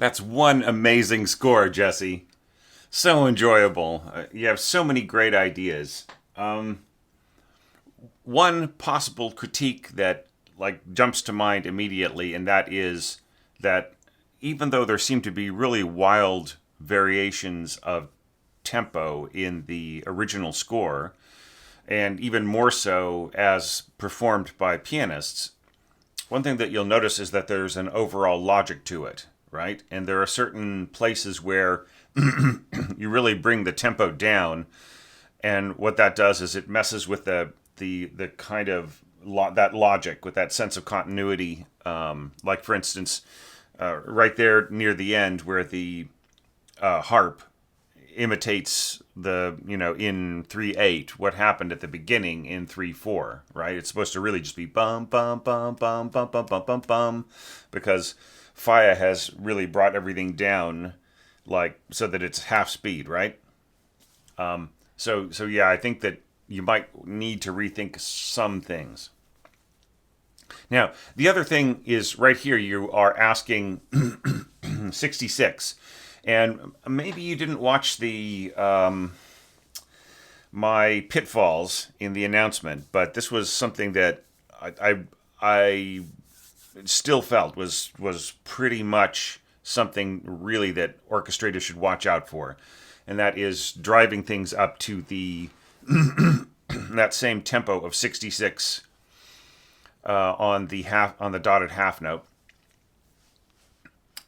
That's one amazing score, Jesse. So enjoyable. You have so many great ideas. One possible critique that jumps to mind immediately, and that is that even though there seem to be really wild variations of tempo in the original score, and even more so as performed by pianists, one thing that you'll notice is that there's an overall logic to it, right? And there are certain places where you really bring the tempo down, and what that does is it messes with the kind of that logic, with that sense of continuity. Like for instance, right there near the end where the harp imitates the in 3/8 what happened at the beginning in 3/4, right? It's supposed to really just be bum bum bum bum bum bum bum bum bum, because Falla has really brought everything down so that it's half speed, right? So yeah, I think that you might need to rethink some things. Now, the other thing is right here you are asking 66. And maybe you didn't watch the my pitfalls in the announcement, but this was something that I still felt was pretty much something really that orchestrators should watch out for, and that is driving things up to the that same tempo of 66 on the dotted half note.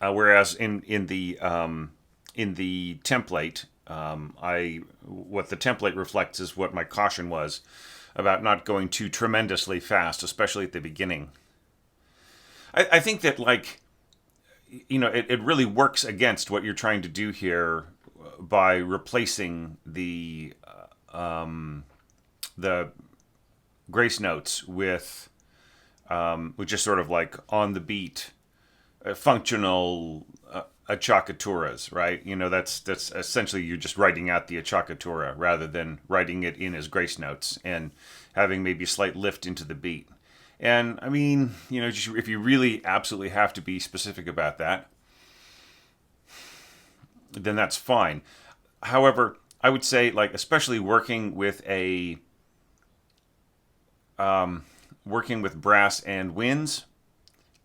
Whereas in the template, what the template reflects is what my caution was about not going too tremendously fast, especially at the beginning. I think that it really works against what you're trying to do here by replacing the grace notes with just sort of like on the beat functional achakaturas, right? That's essentially you're just writing out the achakatura rather than writing it in as grace notes and having maybe a slight lift into the beat. And I mean, just if you really absolutely have to be specific about that, then that's fine. However, I would say, especially working with brass and winds,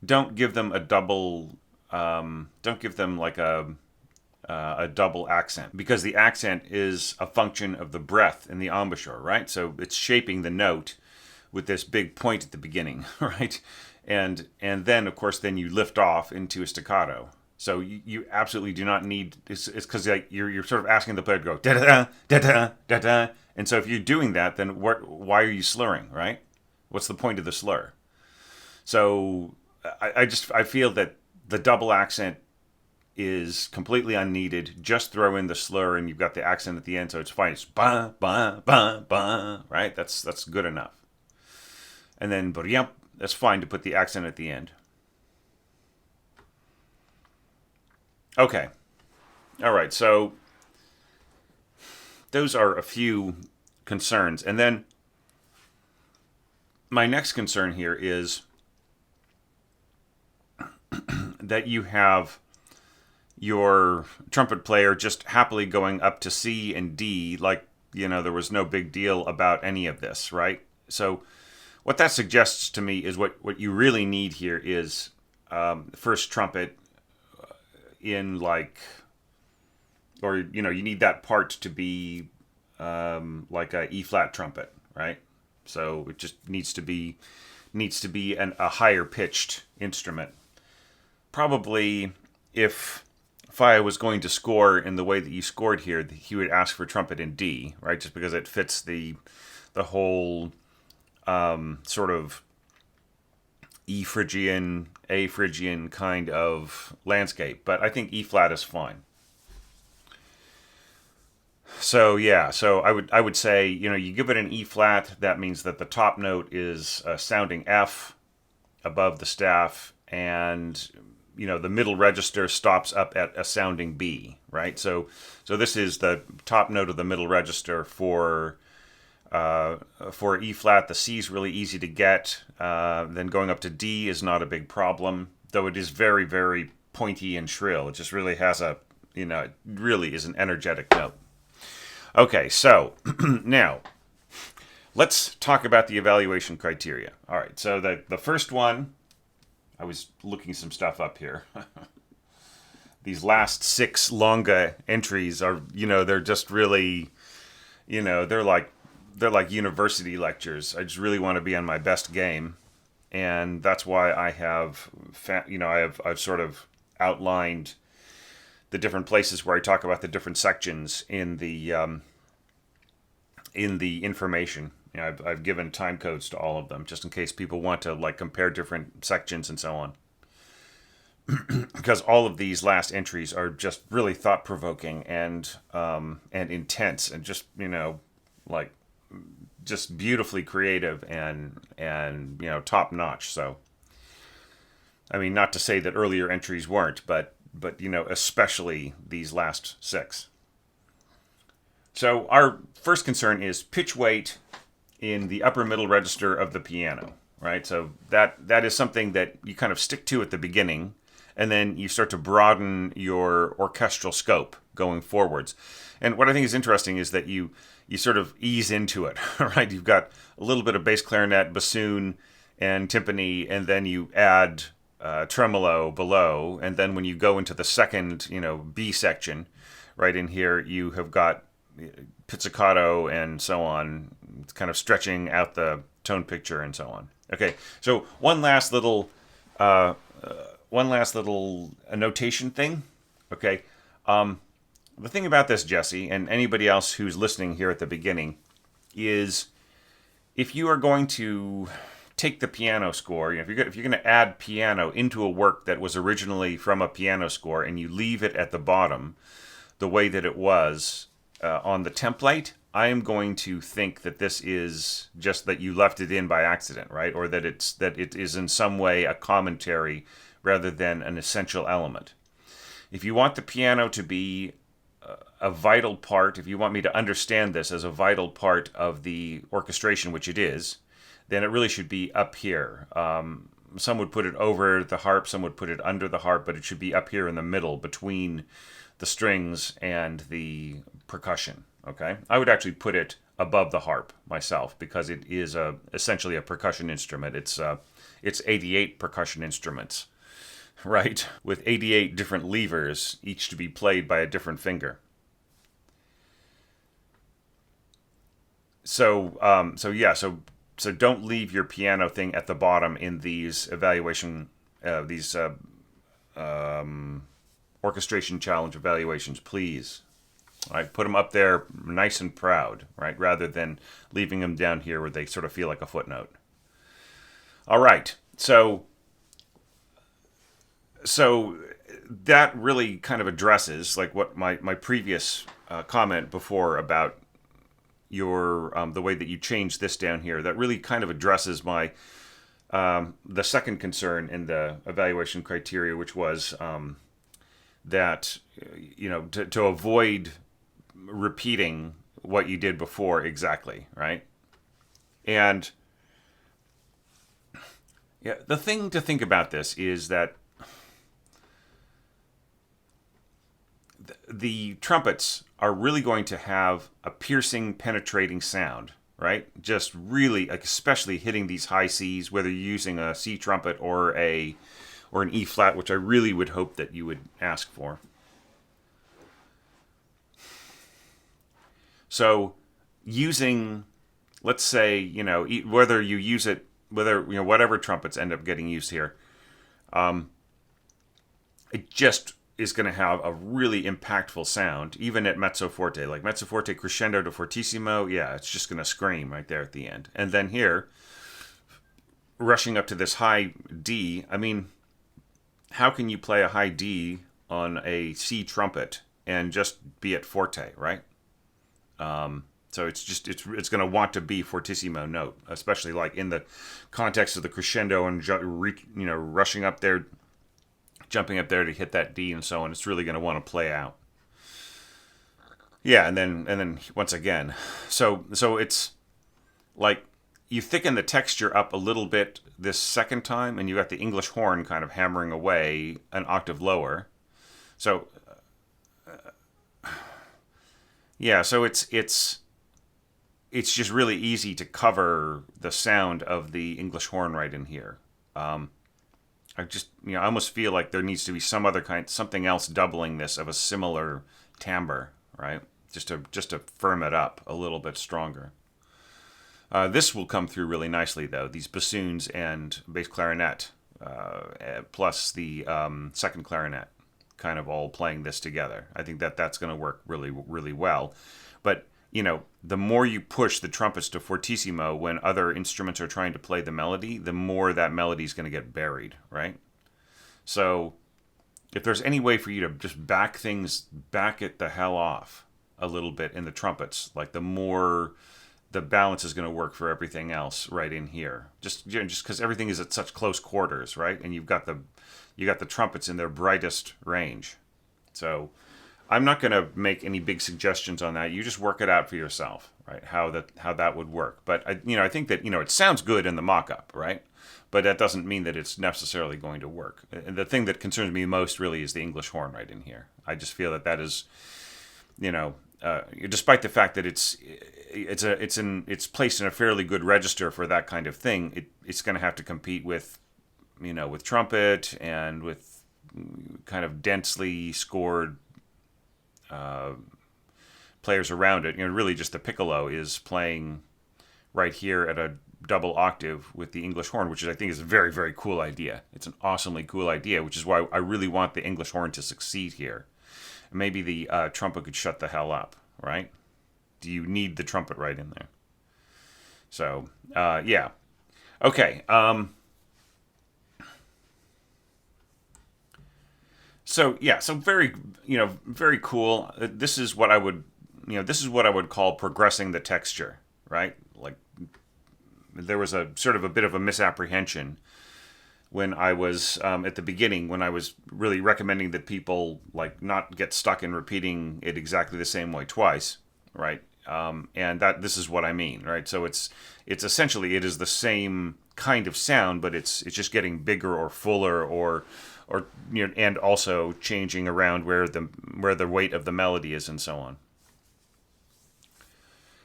don't give them a double. Don't give them a double accent, because the accent is a function of the breath in the embouchure, right? So it's shaping the note with this big point at the beginning, right? And then of course then you lift off into a staccato. So you absolutely do not need. It's because you're sort of asking the player to go da da da da da da. And so if you're doing that, then why are you slurring, right? What's the point of the slur? So I feel that the double accent is completely unneeded. Just throw in the slur and you've got the accent at the end, so it's fine. It's ba ba ba ba, right? That's good enough. And then yep, that's fine to put the accent at the end. Okay. All right. So those are a few concerns. And then my next concern here is that you have your trumpet player just happily going up to C and D there was no big deal about any of this, right? So what that suggests to me is what you really need here is first trumpet in you need that part to be like a E flat trumpet, right? So it just needs to be a higher pitched instrument. Probably if Faya was going to score in the way that you scored here, he would ask for trumpet in D, right? Just because it fits the whole sort of E Phrygian, A Phrygian kind of landscape. But I think E flat is fine. So yeah, so I would say you give it an E flat. That means that the top note is sounding F above the staff, and the middle register stops up at a sounding B, right? So this is the top note of the middle register for E flat. The C is really easy to get. Then going up to D is not a big problem, though it is very, very pointy and shrill. It just really has a, it really is an energetic note. Okay, so now let's talk about the evaluation criteria. All right, so the first one, I was looking some stuff up here. These last 6 longa entries are, they're just really, they're like university lectures. I just really want to be on my best game, and that's why I have, I've sort of outlined the different places where I talk about the different sections in the information. I've given time codes to all of them just in case people want to like compare different sections and so on. Because all of these last entries are just really thought-provoking and intense and just like just beautifully creative and top-notch. So I mean, not to say that earlier entries weren't, but especially these last 6. So our first concern is pitch weight in the upper middle register of the piano, right? So that is something that you kind of stick to at the beginning, and then you start to broaden your orchestral scope going forwards. And what I think is interesting is that you sort of ease into it, right? You've got a little bit of bass clarinet, bassoon, and timpani, and then you add tremolo below, and then when you go into the second, B section, right in here, you have got pizzicato and so on, kind of stretching out the tone picture and so on. Okay, so one last little notation thing. Okay, the thing about this, Jesse, and anybody else who's listening here at the beginning, is if you are going to take the piano score, if you're going to add piano into a work that was originally from a piano score and you leave it at the bottom the way that it was on the template, I am going to think that this is just that you left it in by accident, right? Or that it is in some way a commentary rather than an essential element. If you want the piano to be a vital part, if you want me to understand this as a vital part of the orchestration, which it is, then it really should be up here. Some would put it over the harp, some would put it under the harp, but it should be up here in the middle between the strings and the percussion. Okay, I would actually put it above the harp myself because it is essentially a percussion instrument. It's 88 percussion instruments, right? With 88 different levers, each to be played by a different finger. So don't leave your piano thing at the bottom in these evaluation, orchestration challenge evaluations, please. All right, put them up there nice and proud, right, rather than leaving them down here where they sort of feel like a footnote. All right, so that really kind of addresses like what my previous comment before about your the way that you changed this down here. That really kind of addresses my the second concern in the evaluation criteria, which was that to avoid repeating what you did before exactly, right? And yeah, the thing to think about this is that the trumpets are really going to have a piercing, penetrating sound, right? Just really, especially hitting these high Cs, whether you're using a C trumpet or an E flat, which I really would hope that you would ask for. So using, let's say, whether you use it, whatever trumpets end up getting used here, it just is going to have a really impactful sound, even at mezzo forte. Like mezzo forte crescendo to fortissimo, yeah, it's just going to scream right there at the end. And then here, rushing up to this high D, I mean, how can you play a high D on a C trumpet and just be at forte, right? So it's going to want to be fortissimo note, especially like in the context of the crescendo and rushing up there, jumping up there to hit that D and so on. It's really going to want to play out. Yeah, and then once again, so it's like you thicken the texture up a little bit this second time, and you got the English horn kind of hammering away an octave lower. So yeah, so it's just really easy to cover the sound of the English horn right in here. I just, I almost feel like there needs to be something else doubling this of a similar timbre, right? Just to firm it up a little bit stronger. This will come through really nicely, though. These bassoons and bass clarinet, plus the second clarinet, kind of all playing this together. I think that's going to work really, really well. But the more you push the trumpets to fortissimo when other instruments are trying to play the melody, the more that melody is going to get buried, right? So if there's any way for you to just back it the hell off a little bit in the trumpets, like the more the balance is going to work for everything else right in here. Just because everything is at such close quarters, right? And you got the trumpets in their brightest range. So I'm not going to make any big suggestions on that. You just work it out for yourself, right? How that would work. But I think that it sounds good in the mock-up, right? But that doesn't mean that it's necessarily going to work. And the thing that concerns me most really is the English horn right in here. I just feel that is, despite the fact that it's placed in a fairly good register for that kind of thing, it's going to have to compete with trumpet and with kind of densely scored players around it. Really just the piccolo is playing right here at a double octave with the English horn, which I think is a very, very cool idea. It's an awesomely cool idea, which is why I really want the English horn to succeed here. Maybe the trumpet could shut the hell up, right? Do you need the trumpet right in there? So, yeah. Okay. So very, very cool. This is what I would call progressing the texture, right? Like there was a sort of a bit of a misapprehension when I was at the beginning, when I was really recommending that people like not get stuck in repeating it exactly the same way twice, right? And this is what I mean, right? So it's essentially it is the same kind of sound, but it's just getting bigger or fuller or and also changing around where the weight of the melody is and so on.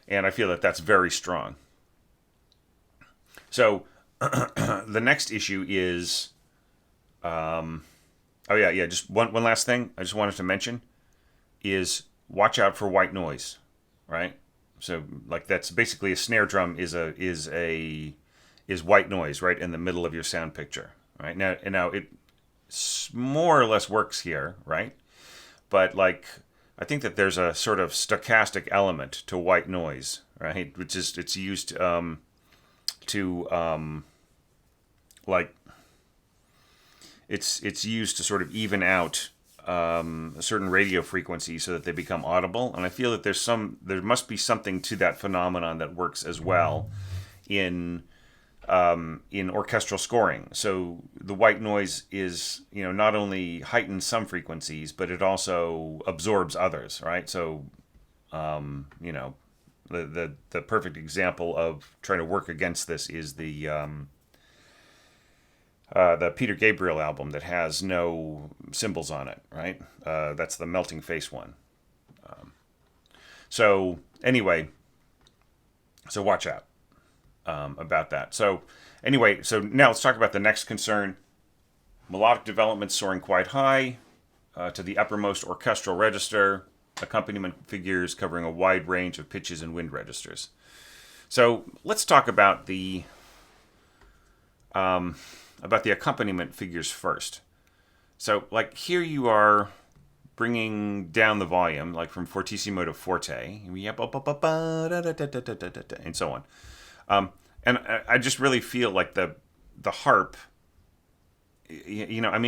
And I feel that that's very strong. So the next issue is, just one last thing I just wanted to mention is watch out for white noise, right? So like that's basically a snare drum is white noise right in the middle of your sound picture, right? Now it more or less works here, right? But like I think that there's a sort of stochastic element to white noise, right? Which is it's used it's used to sort of even out certain radio frequencies so that they become audible. And I feel that there must be something to that phenomenon that works as well in orchestral scoring. So the white noise is, not only heightens some frequencies, but it also absorbs others, right? So, the perfect example of trying to work against this is the Peter Gabriel album that has no cymbals on it, right? That's the Melting Face one. So anyway, so watch out about that. So anyway, so now let's talk about the next concern. Melodic development soaring quite high to the uppermost orchestral register. Accompaniment figures covering a wide range of pitches and wind registers. So let's talk about the accompaniment figures first. So like here you are bringing down the volume, like from fortissimo to forte, and so on. And I just really feel like the harp, I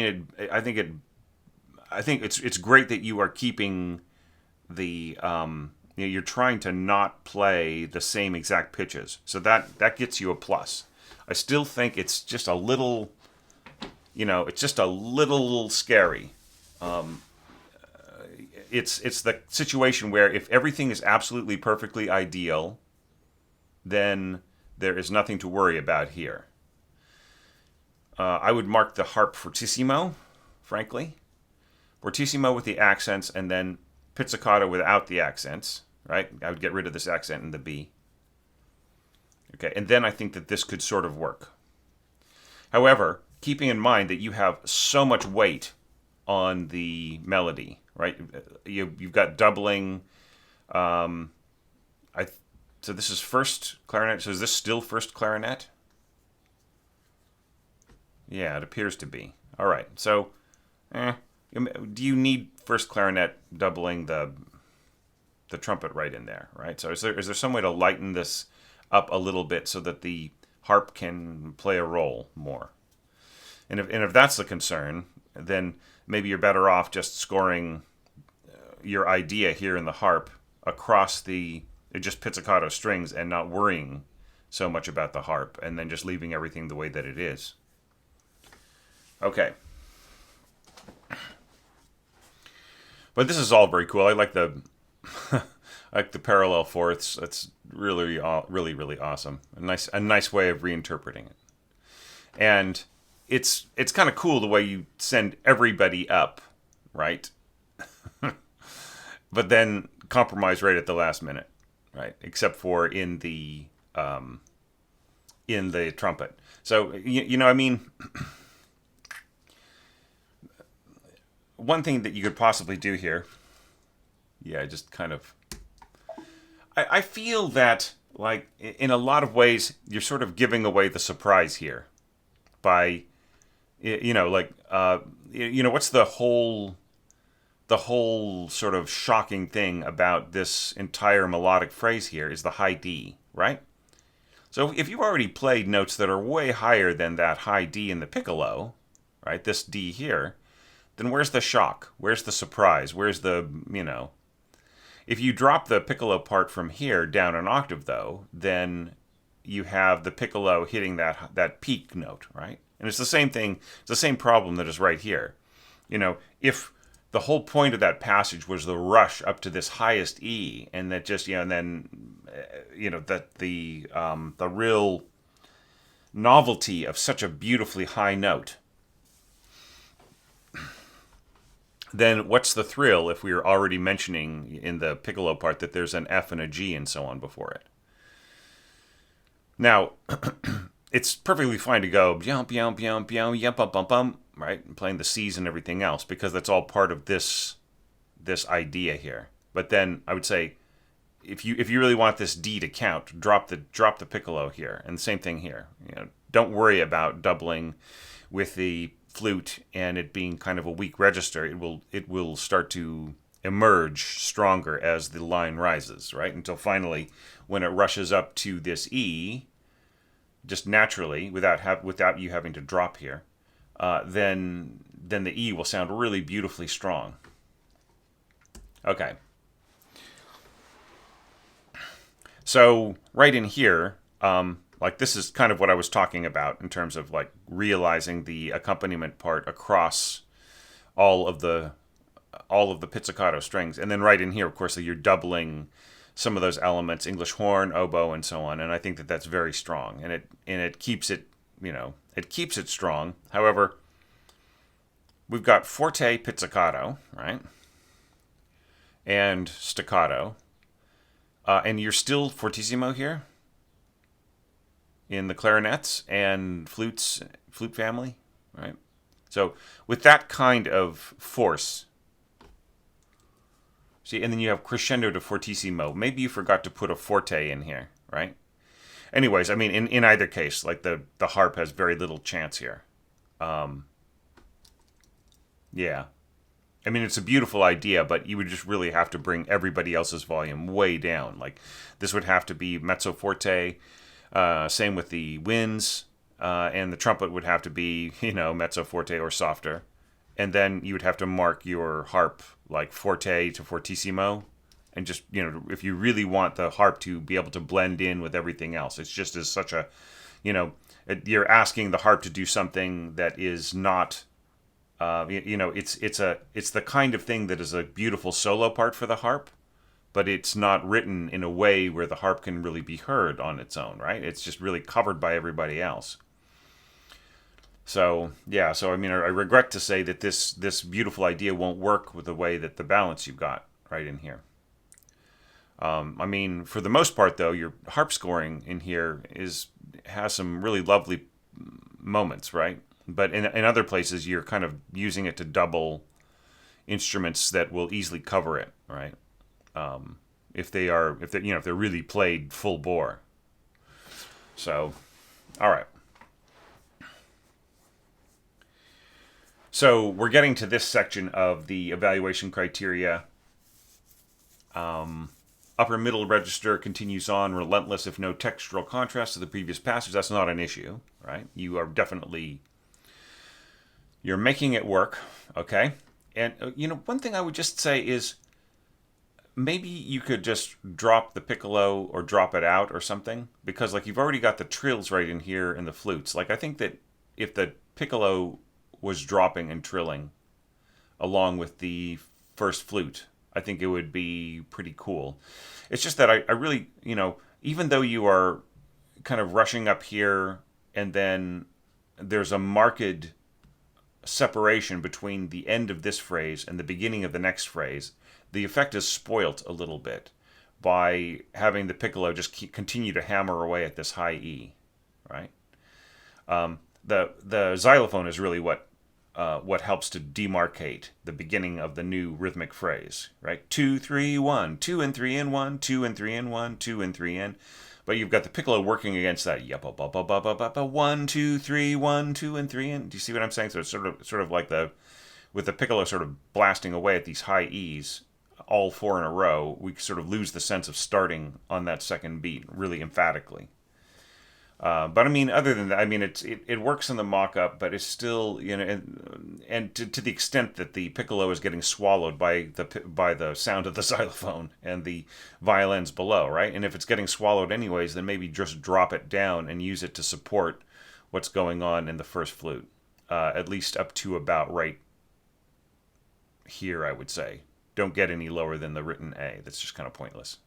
think it's great that you are keeping the you're trying to not play the same exact pitches, so that gets you a plus. I still think it's just a little scary. It's the situation where if everything is absolutely perfectly ideal, then there is nothing to worry about here. I would mark the harp fortissimo, frankly. Fortissimo with the accents, and then pizzicato without the accents, right? I would get rid of this accent in the B. Okay, and then I think that this could sort of work. However, keeping in mind that you have so much weight on the melody, right? You've got doubling. So this is first clarinet. So is this still first clarinet? Yeah, it appears to be. All right. So, do you need first clarinet doubling the trumpet right in there, right? So is there some way to lighten this up a little bit so that the harp can play a role more? And if that's the concern, then maybe you're better off just scoring your idea here in the harp across the just pizzicato strings and not worrying so much about the harp, and then just leaving everything the way that it is. Okay. But this is all very cool. I like the I like the parallel fourths. That's really really awesome. A nice way of reinterpreting it. And it's kind of cool the way you send everybody up, right? But then compromise right at the last minute, right? Except for in the trumpet. So I mean, one thing that you could possibly do here, just kind of, I feel that, like, in a lot of ways, you're sort of giving away the surprise here by, what's the whole sort of shocking thing about this entire melodic phrase here is the high D, right? So if you've already played notes that are way higher than that high D in the piccolo, right, this D here, then where's the shock? Where's the surprise? Where's the, If you drop the piccolo part from here down an octave, though, then you have the piccolo hitting that peak note, right? And it's the same thing, it's the same problem that is right here. If the whole point of that passage was the rush up to this highest E, and that just, and then, that the real novelty of such a beautifully high note, then what's the thrill if we are already mentioning in the piccolo part that there's an F and a G and so on before it? Now, it's perfectly fine to go yum yum yum yum yum bum bum bum, right, and playing the C's and everything else, because that's all part of this idea here. But then I would say, if you really want this D to count, drop the piccolo here, and the same thing here. Don't worry about doubling with the flute and it being kind of a weak register. It will start to emerge stronger as the line rises, right? Until finally, when it rushes up to this E, just naturally, without you having to drop here, then the E will sound really beautifully strong. Okay. So right in here, like, this is kind of what I was talking about in terms of, like, realizing the accompaniment part across all of the pizzicato strings. And then right in here, of course, you're doubling some of those elements, English horn, oboe, and so on. And I think that that's very strong. And it keeps it, it keeps it strong. However, we've got forte pizzicato, right? And staccato. And you're still fortissimo here in the clarinets and flute family, right? So with that kind of force, see, and then you have crescendo to fortissimo. Maybe you forgot to put a forte in here, right? Anyways, I mean, in either case, like, the harp has very little chance here. Yeah. I mean, it's a beautiful idea, but you would just really have to bring everybody else's volume way down. Like, this would have to be mezzo forte, same with the winds, and the trumpet would have to be, mezzo forte or softer. And then you would have to mark your harp like forte to fortissimo. And just, if you really want the harp to be able to blend in with everything else, it's just as such a, you're asking the harp to do something that is not, it's the kind of thing that is a beautiful solo part for the harp, but it's not written in a way where the harp can really be heard on its own, right? It's just really covered by everybody else. So yeah, so I mean, I regret to say that this beautiful idea won't work with the way that the balance you've got right in here. I mean, for the most part, though, your harp scoring in here has some really lovely moments, right? But in other places, you're kind of using it to double instruments that will easily cover it, right? If they're really played full bore. So, all right. So we're getting to this section of the evaluation criteria. Upper middle register continues on, relentless if no textural contrast to the previous passage. That's not an issue, right? You are definitely, you're making it work, okay? And, one thing I would just say is maybe you could just drop the piccolo or drop it out or something, because, like, you've already got the trills right in here and the flutes. Like, I think that if the piccolo was dropping and trilling along with the first flute, I think it would be pretty cool. It's just that I really, even though you are kind of rushing up here and then there's a marked separation between the end of this phrase and the beginning of the next phrase, the effect is spoilt a little bit by having the piccolo just continue to hammer away at this high E, right? The xylophone is really what helps to demarcate the beginning of the new rhythmic phrase, right? 2, 3, 1, 2 and 3 and 1, 2 and 3 and 1, 2 and 3 and. But you've got the piccolo working against that. 1, 2, 3, 1, 2 and 3 and. Do you see what I'm saying? So it's sort of like with the piccolo sort of blasting away at these high E's, all four in a row, we sort of lose the sense of starting on that second beat really emphatically. But I mean, other than that, I mean, it works in the mock-up, but it's still, and to the extent that the piccolo is getting swallowed by the sound of the xylophone and the violins below, right? And if it's getting swallowed anyways, then maybe just drop it down and use it to support what's going on in the first flute, at least up to about right here, I would say. Don't get any lower than the written A. That's just kind of pointless.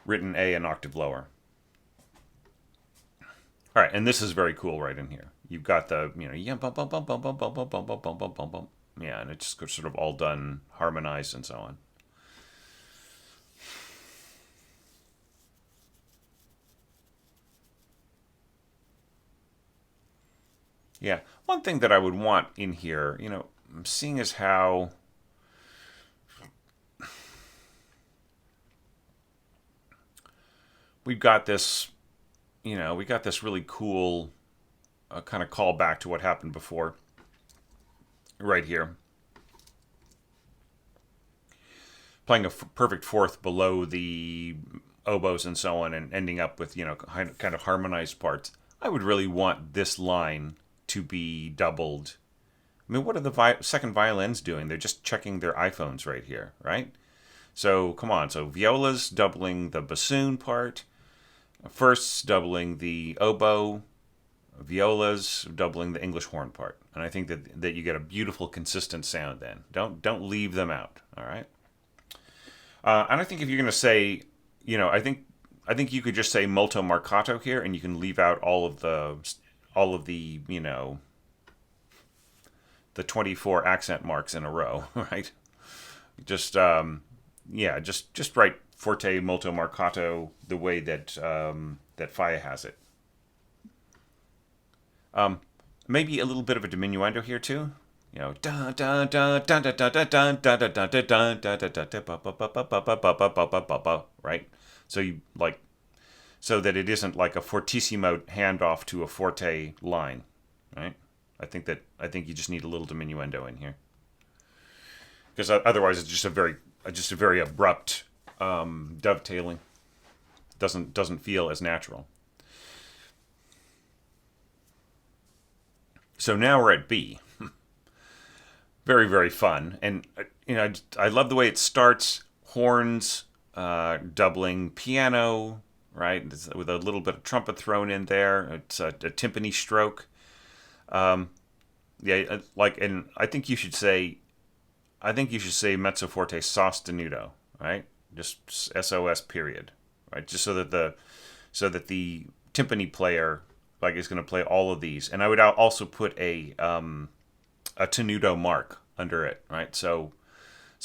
Written A an octave lower. All right, and this is very cool right in here. You've got the, yeah, bum, bum, bum, bum, bum, bum, bum, bum, bum, bum, bum, bum. Yeah, and it's just sort of all done, harmonized, and so on. Yeah, one thing that I would want in here, seeing as how we've got this, we got this really cool kind of callback to what happened before, right here. Playing a perfect fourth below the oboes and so on, and ending up with, kind of harmonized parts. I would really want this line to be doubled. I mean, what are the second violins doing? They're just checking their iPhones right here, right? So, come on. So, viola's doubling the bassoon part. First's doubling the oboe. Viola's doubling the English horn part. And I think that you get a beautiful, consistent sound then. Don't leave them out, all right? And I think if you're going to say, I think you could just say molto marcato here, and you can leave out all of the the 24 accent marks in a row, right? Just just write forte molto marcato the way that that Falla has it. Maybe a little bit of a diminuendo here too. Right? So you so that it isn't like a fortissimo handoff to a forte line, right? I think you just need a little diminuendo in here, because otherwise it's just a very abrupt dovetailing. Doesn't feel as natural. So now we're at B. Very, very fun, and I love the way it starts. Horns, doubling piano, right, with a little bit of trumpet thrown in there. It's a timpani stroke. Yeah, like, and I think you should say mezzo forte sostenuto, right? Just SOS period, right? Just so that the timpani player like is going to play all of these, and I would also put a tenuto mark under it, right? So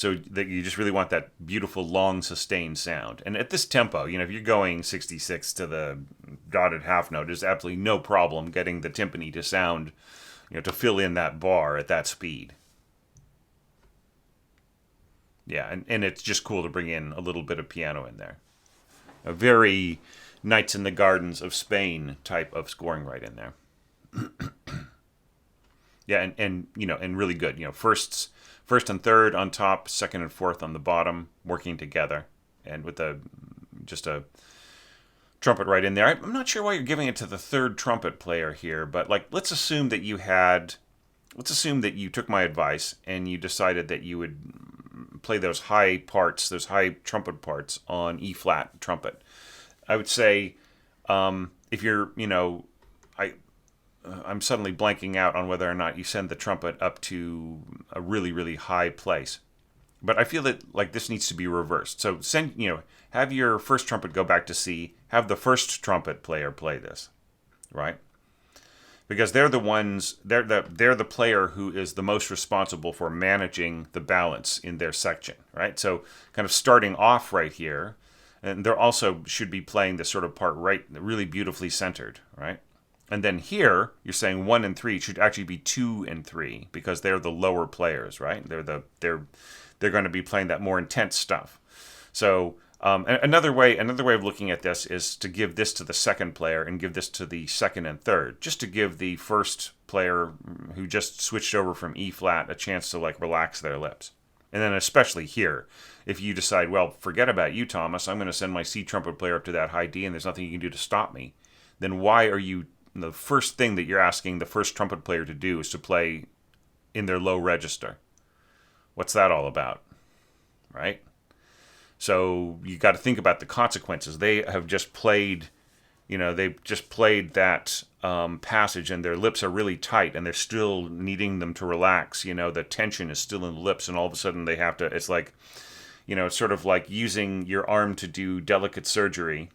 that you just really want that beautiful long sustained sound. And at this tempo, if you're going 66 to the dotted half note, there's absolutely no problem getting the timpani to sound, to fill in that bar at that speed. Yeah, and it's just cool to bring in a little bit of piano in there. A very Nights in the Gardens of Spain type of scoring right in there. Yeah, and really good. First and third on top, second and fourth on the bottom, working together, and with just a trumpet right in there. I'm not sure why you're giving it to the third trumpet player here, but like let's assume that you took my advice and you decided that you would play those high parts, those high trumpet parts on E flat trumpet. I would say if you're, I'm suddenly blanking out on whether or not you send the trumpet up to a really, really high place. But I feel that like this needs to be reversed. So have your first trumpet go back to C, have the first trumpet player play this, right? Because they're the player who is the most responsible for managing the balance in their section, right? So kind of starting off right here, and they're also should be playing this sort of part right, really beautifully centered, right? And then here, you're saying 1 and 3 should actually be 2 and 3 because they're the lower players, right? They're going to be playing that more intense stuff. So another way of looking at this is to give this to the second player and give this to the second and third, just to give the first player who just switched over from E flat a chance to like relax their lips. And then especially here, if you decide, well, forget about you, Thomas, I'm going to send my C trumpet player up to that high D and there's nothing you can do to stop me, then why are you, the first thing that you're asking the first trumpet player to do is to play in their low register? What's that all about, right? So you got to think about the consequences. They have just played, they've just played that passage, and their lips are really tight, and they're still needing them to relax. The tension is still in the lips, and all of a sudden they have to. It's like, it's sort of like using your arm to do delicate surgery,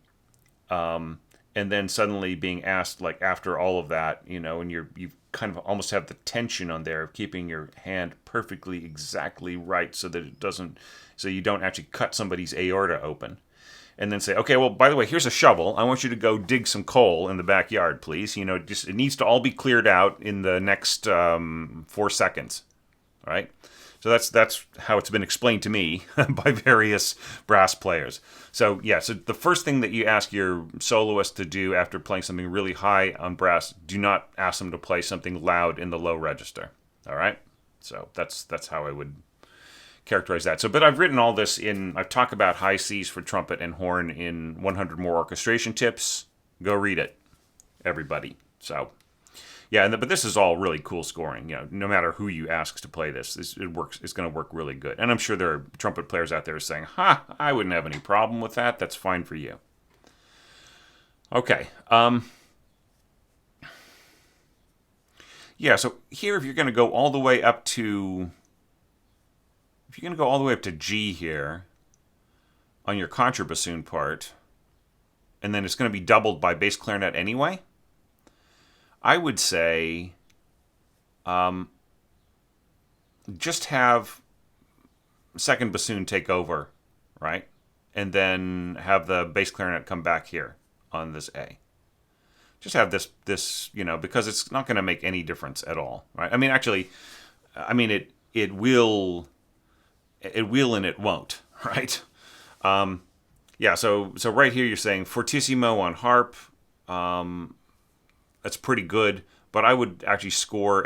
and then suddenly being asked, like after all of that, and you kind of almost have the tension on there of keeping your hand perfectly exactly right so that it doesn't. So you don't actually cut somebody's aorta open. And then say, okay, well, by the way, here's a shovel. I want you to go dig some coal in the backyard, please. It needs to all be cleared out in the next 4 seconds. All right? So that's how it's been explained to me by various brass players. So, yeah, so the first thing that you ask your soloist to do after playing something really high on brass, do not ask them to play something loud in the low register. All right? So that's how I would characterize that. So, but I've written all this I've talked about high Cs for trumpet and horn in 100 More Orchestration Tips. Go read it, everybody. So, yeah, but this is all really cool scoring. No matter who you ask to play this, it works. It's going to work really good. And I'm sure there are trumpet players out there saying, I wouldn't have any problem with that. That's fine for you. Okay. Yeah, so here if you're going to go all the way up to G here on your contrabassoon part, and then it's going to be doubled by bass clarinet anyway, I would say just have second bassoon take over, right? And then have the bass clarinet come back here on this A. Just have this because it's not going to make any difference at all, right? I mean, actually, it will and it won't, right? Yeah, so right here you're saying fortissimo on harp. That's pretty good, but I would actually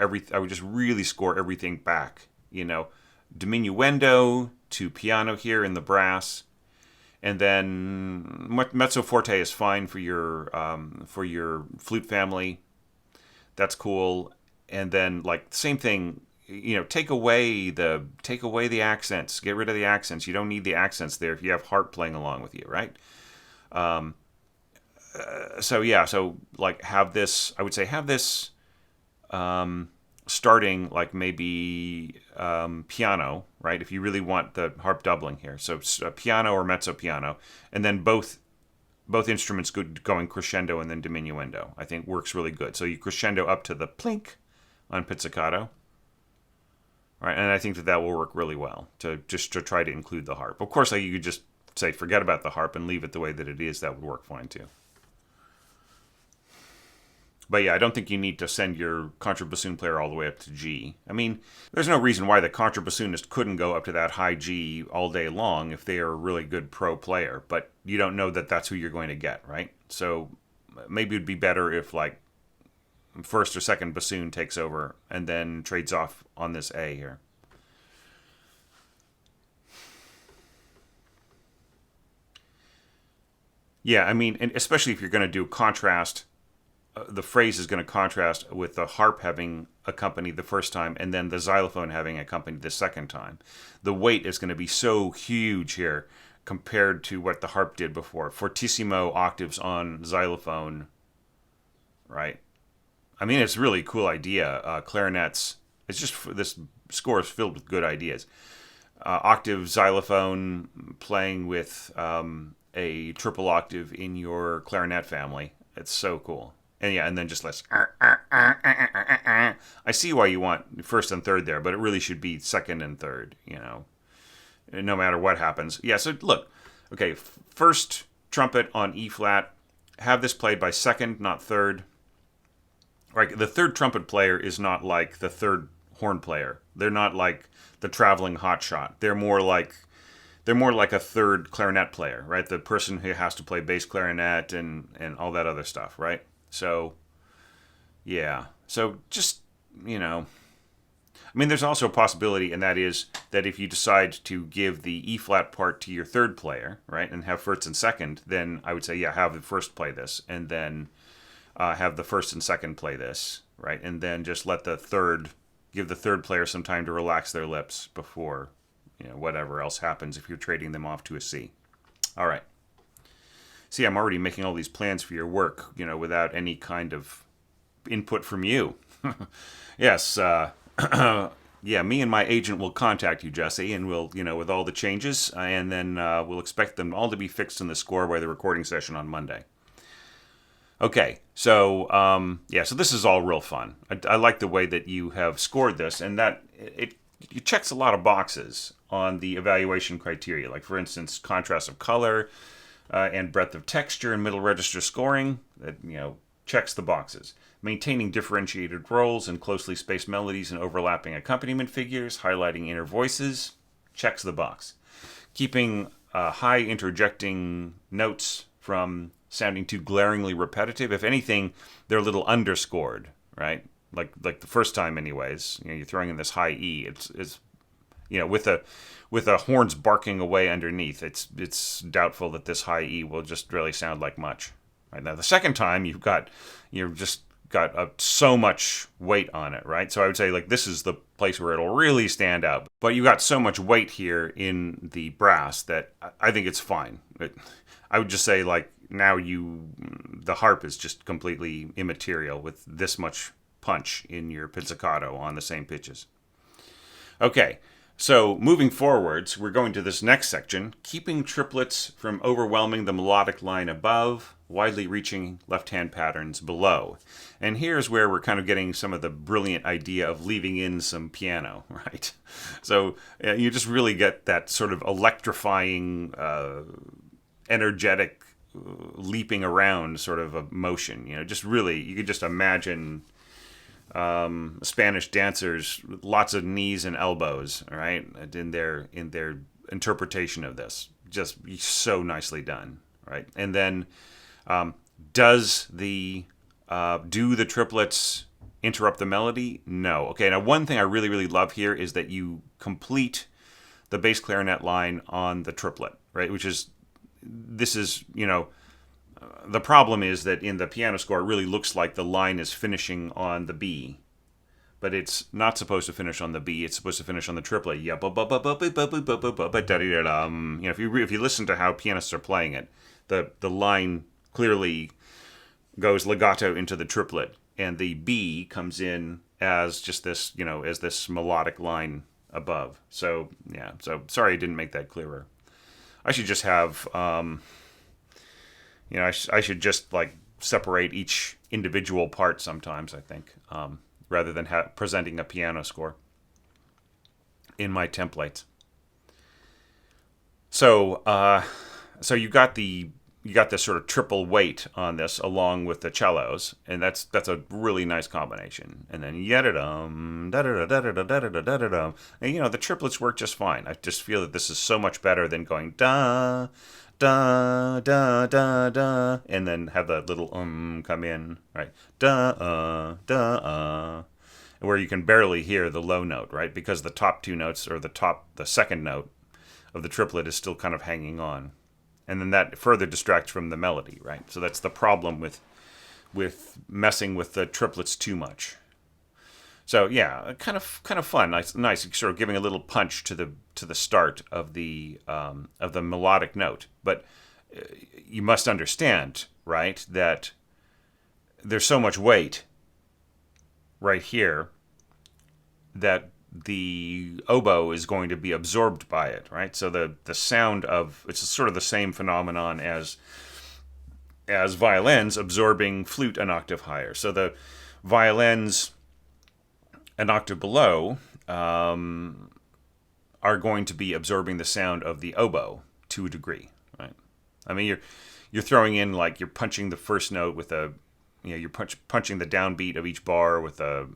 I would just really score everything back. Diminuendo to piano here in the brass, and then mezzo forte is fine for your flute family. That's cool, and then like same thing. Take away the accents. Get rid of the accents. You don't need the accents there if you have harp playing along with you, right? So like have this. I would say have this starting like maybe piano, right? If you really want the harp doubling here, so piano or mezzo piano, and then both instruments going crescendo and then diminuendo, I think works really good. So you crescendo up to the plink on pizzicato, right? And I think that will work really well to try to include the harp. Of course, like you could just say forget about the harp and leave it the way that it is. That would work fine too. But yeah, I don't think you need to send your contrabassoon player all the way up to G. I mean, there's no reason why the contrabassoonist couldn't go up to that high G all day long if they are a really good pro player. But you don't know that that's who you're going to get, right? So maybe it'd be better if like first or second bassoon takes over and then trades off on this A here. Yeah, I mean, and especially if you're going to do contrast, the phrase is going to contrast with the harp having accompanied the first time and then the xylophone having accompanied the second time. The weight is going to be so huge here compared to what the harp did before. Fortissimo octaves on xylophone, right? I mean, it's a really cool idea. Clarinets. It's just this score is filled with good ideas. Octave xylophone playing with a triple octave in your clarinet family. It's so cool. And yeah, and then just less. I see why you want first and third there, but it really should be second and third, no matter what happens. Yeah, so look, okay, first trumpet on E flat, have this played by second, not third. Right, the third trumpet player is not like the third horn player. They're not like the traveling hotshot. They're more like a third clarinet player, right? The person who has to play bass clarinet and all that other stuff, right? So, yeah. So just, I mean, there's also a possibility, and that is that if you decide to give the E flat part to your third player, right, and have first and second, then I would say, yeah, have the first play this, and then have the first and second play this, right, and then just give the third player some time to relax their lips before, whatever else happens if you're trading them off to a C. All right. See, I'm already making all these plans for your work, without any kind of input from you. Yes, yeah, me and my agent will contact you, Jesse, and we'll, with all the changes, and then we'll expect them all to be fixed in the score by the recording session on Monday. Okay, so so this is all real fun. I like the way that you have scored this, and that it checks a lot of boxes on the evaluation criteria. Like, for instance, contrast of color, and breadth of texture and middle register scoring, that checks the boxes. Maintaining differentiated roles and closely spaced melodies and overlapping accompaniment figures, highlighting inner voices, checks the box. Keeping high interjecting notes from sounding too glaringly repetitive. If anything, they're a little underscored, right? Like the first time, anyways. You're throwing in this high E. It's with the horns barking away underneath, it's doubtful that this high E will just really sound like much. Right now, the second time you've just got so much weight on it, right? So I would say like this is the place where it'll really stand out. But you got so much weight here in the brass that I think it's fine. I would just say like now the harp is just completely immaterial with this much punch in your pizzicato on the same pitches. Okay. So moving forwards, we're going to this next section, keeping triplets from overwhelming the melodic line above, widely reaching left-hand patterns below. And here's where we're kind of getting some of the brilliant idea of leaving in some piano, right? So you just really get that sort of electrifying, energetic, leaping around sort of a motion. Just really, you could just imagine Spanish dancers, lots of knees and elbows, right? In their interpretation of this, just so nicely done, right? And then, do the triplets interrupt the melody? No. Okay. Now, one thing I really, really love here is that you complete the bass clarinet line on the triplet, right? The problem is that in the piano score, it really looks like the line is finishing on the B, but it's not supposed to finish on the B. It's supposed to finish on the triplet. If you listen to how pianists are playing it, the line clearly goes legato into the triplet, and the B comes in as just this, as this melodic line above. So yeah, so sorry I didn't make that clearer. I should just have, I should just like separate each individual part sometimes, I think, rather than presenting a piano score in my templates. So, so you got this sort of triple weight on this along with the cellos, and that's a really nice combination. And then yadadum, da da da da da da da da da da. And the triplets work just fine. I just feel that this is so much better than going da da da da da, and then have the little come in, right? Da, where you can barely hear the low note, right? Because the top two notes, or the second note of the triplet is still kind of hanging on. And then that further distracts from the melody, right? So that's the problem with messing with the triplets too much. So yeah, kind of fun, nice, sort of giving a little punch to the start of the melodic note. But you must understand, right, that there's so much weight right here that the oboe is going to be absorbed by it, right? So the sound of it's sort of the same phenomenon as violins absorbing flute an octave higher. So the violins an octave below are going to be absorbing the sound of the oboe to a degree, right? I mean, you're throwing in, like, you're punching the first note with a you're punching the downbeat of each bar with a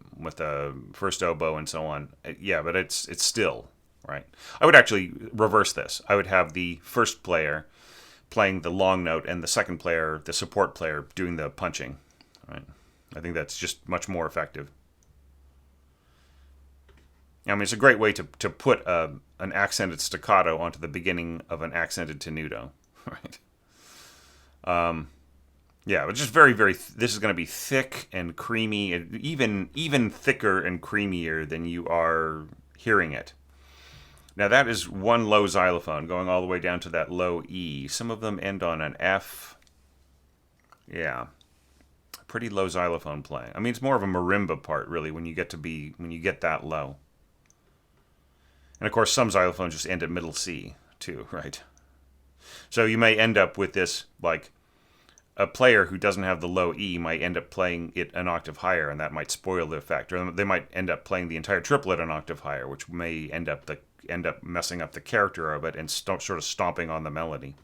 first oboe and so on. Yeah, but it's still right. I would actually reverse this. I would have the first player playing the long note and the second player, the support player, doing the punching. Right. I think that's just much more effective. I mean, it's a great way to put an accented staccato onto the beginning of an accented tenuto, right? Yeah, but just very, very. This is going to be thick and creamy, and even thicker and creamier than you are hearing it. Now that is one low xylophone going all the way down to that low E. Some of them end on an F. Yeah, pretty low xylophone playing. I mean, it's more of a marimba part, really, when you get that low. And of course, some xylophones just end at middle C too, right? So you may end up with this, like, a player who doesn't have the low E might end up playing it an octave higher, and that might spoil the effect. Or they might end up playing the entire triplet an octave higher, which may end up messing up the character of it and sort of stomping on the melody.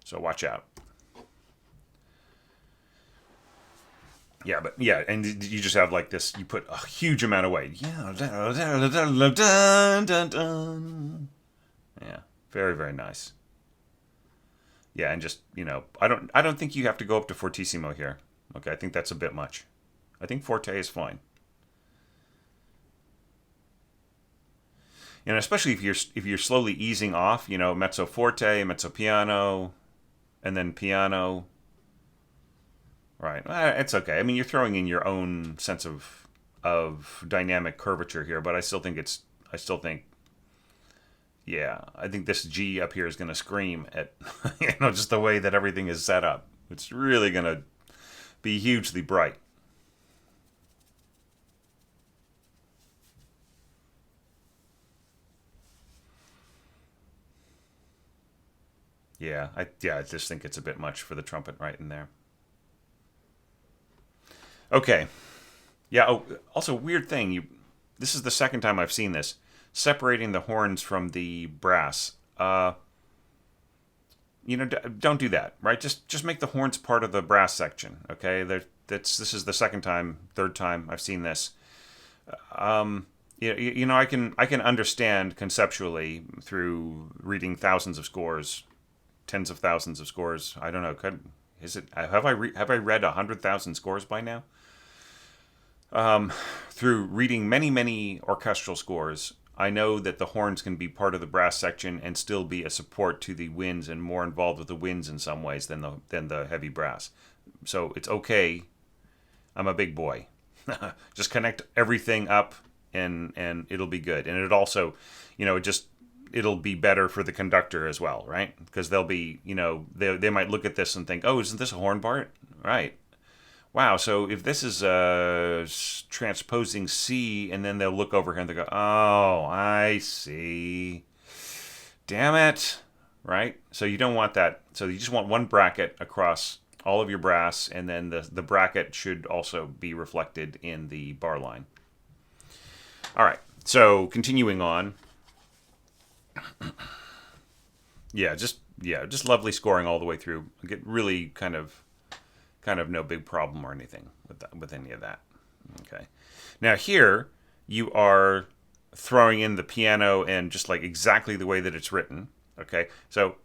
So watch out. Yeah, but yeah, and you just have like this. You put a huge amount of weight. Yeah, very, very nice. Yeah, and just, I don't think you have to go up to fortissimo here. Okay, I think that's a bit much. I think forte is fine. And especially if you're slowly easing off, mezzo forte, mezzo piano, and then piano. Right, it's okay. I mean, you're throwing in your own sense of dynamic curvature here, but I still think yeah, I think this G up here is going to scream at, just the way that everything is set up. It's really going to be hugely bright. Yeah, I just think it's a bit much for the trumpet right in there. Okay. Yeah, oh, also, weird thing. This is the second time I've seen this. Separating the horns from the brass. Don't do that, right? Just make the horns part of the brass section, okay? This is the third time I've seen this. I can understand conceptually through reading thousands of scores, tens of thousands of scores. I don't know. Have I read 100,000 scores by now? Through reading many, many orchestral scores, I know that the horns can be part of the brass section and still be a support to the winds and more involved with the winds in some ways than the heavy brass. So it's okay. I'm a big boy. Just connect everything up and it'll be good. And it also, it'll be better for the conductor as well, right? Because they'll be, they might look at this and think, oh, isn't this a horn part? Right. wow, so if this is transposing C, and then they'll look over here and they go, oh, I see. Damn it. Right? So you don't want that. So you just want one bracket across all of your brass, and then the bracket should also be reflected in the bar line. All right. So continuing on. Just lovely scoring all the way through. Get really kind of no big problem or anything with any of that. Okay. Now here you are throwing in the piano and just like exactly the way that it's written. Okay. So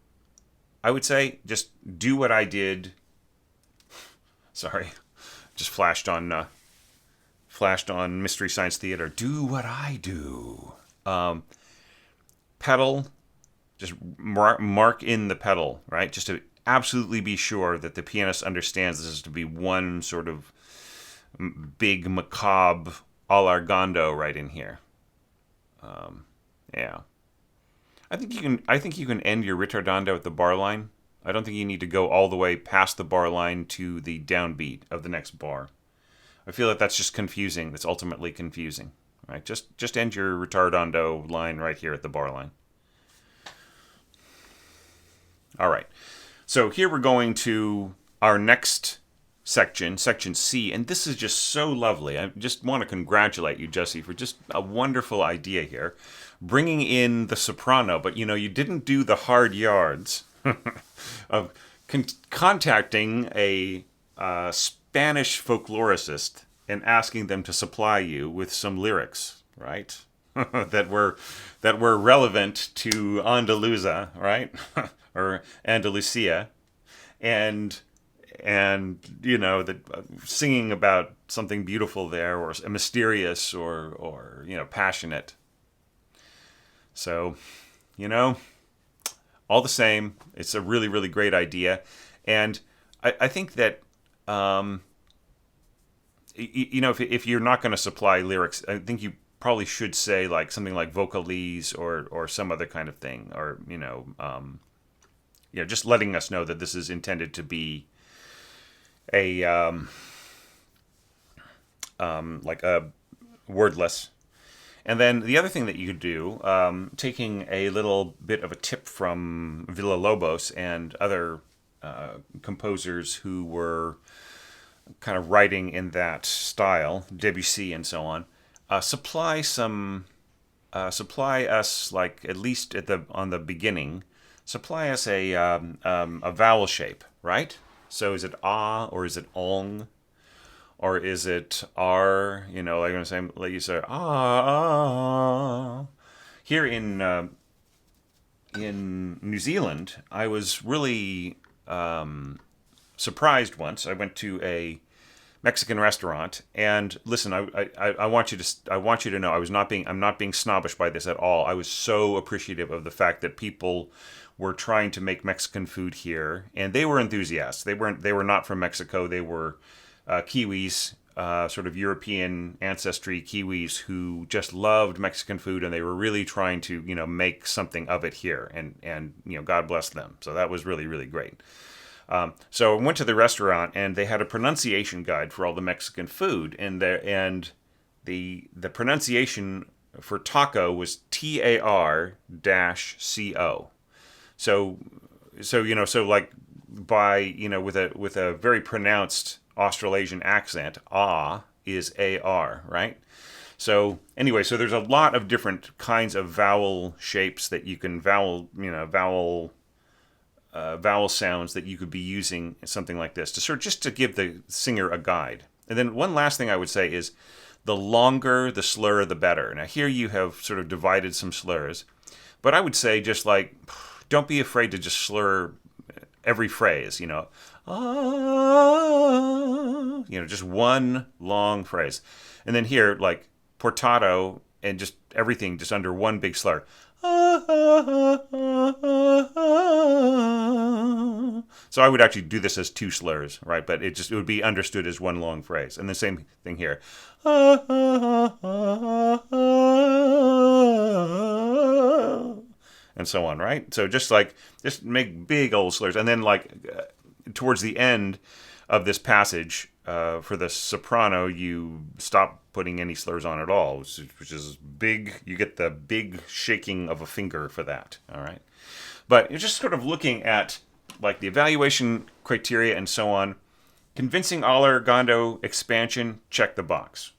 I would say just do what I did. Sorry, just flashed on Mystery Science Theater. Do what I do. Pedal. Just mark in the pedal, right? Just to absolutely be sure that the pianist understands this is to be one sort of big macabre allargando right in here. Yeah. I think you can end your ritardando at the bar line. I don't think you need to go all the way past the bar line to the downbeat of the next bar. I feel that that's just confusing. That's ultimately confusing, right? Just end your retardando line right here at the bar line. All right. So here we're going to our next section, section C, and this is just so lovely. I just want to congratulate you, Jesse, for just a wonderful idea here. Bringing in the soprano, but you didn't do the hard yards of contacting a Spanish folklorist and asking them to supply you with some lyrics, right? that were relevant to Andalusia, right? Or Andalusia, and that singing about something beautiful there, or mysterious, or passionate. So, all the same, it's a really, really great idea, and I think that if you're not going to supply lyrics, I think you probably should say like something like vocalese or some other kind of thing, or just letting us know that this is intended to be a like a wordless. And then the other thing that you could do, taking a little bit of a tip from Villa-Lobos and other composers who were kind of writing in that style, Debussy and so on, supply us, like, at least on the beginning, supply us a vowel shape, right? So is it ah, or is it ong, or is it r? Like I'm saying, like you say ah. Here in New Zealand, I was really surprised once. I went to a Mexican restaurant, and listen, I want you to know I'm not being snobbish by this at all. I was so appreciative of the fact that people were trying to make Mexican food here, and they were enthusiasts. They were not from Mexico. They were Kiwis, sort of European ancestry Kiwis who just loved Mexican food, and they were really trying to make something of it here, and God bless them. So that was really, really great. So I went to the restaurant, and they had a pronunciation guide for all the Mexican food, and the pronunciation for taco was TAR-CO. So like by with a very pronounced Australasian accent, ah is AR, right? So anyway, so there's a lot of different kinds of vowel shapes that you can vowel sounds that you could be using something like this to just to give the singer a guide. And then one last thing I would say is the longer the slur, the better. Now here you have sort of divided some slurs, but I would say just like, don't be afraid to just slur every phrase, just one long phrase. And then here, like portato, and just everything just under one big slur. So I would actually do this as two slurs, right? But it would be understood as one long phrase. And the same thing here. And so on, right? So just make big old slurs. And then like towards the end of this passage, for the soprano, you stop putting any slurs on at all, which is big. You get the big shaking of a finger for that. All right, but you're just sort of looking at like the evaluation criteria and so on. Convincing Allergando expansion, check the box.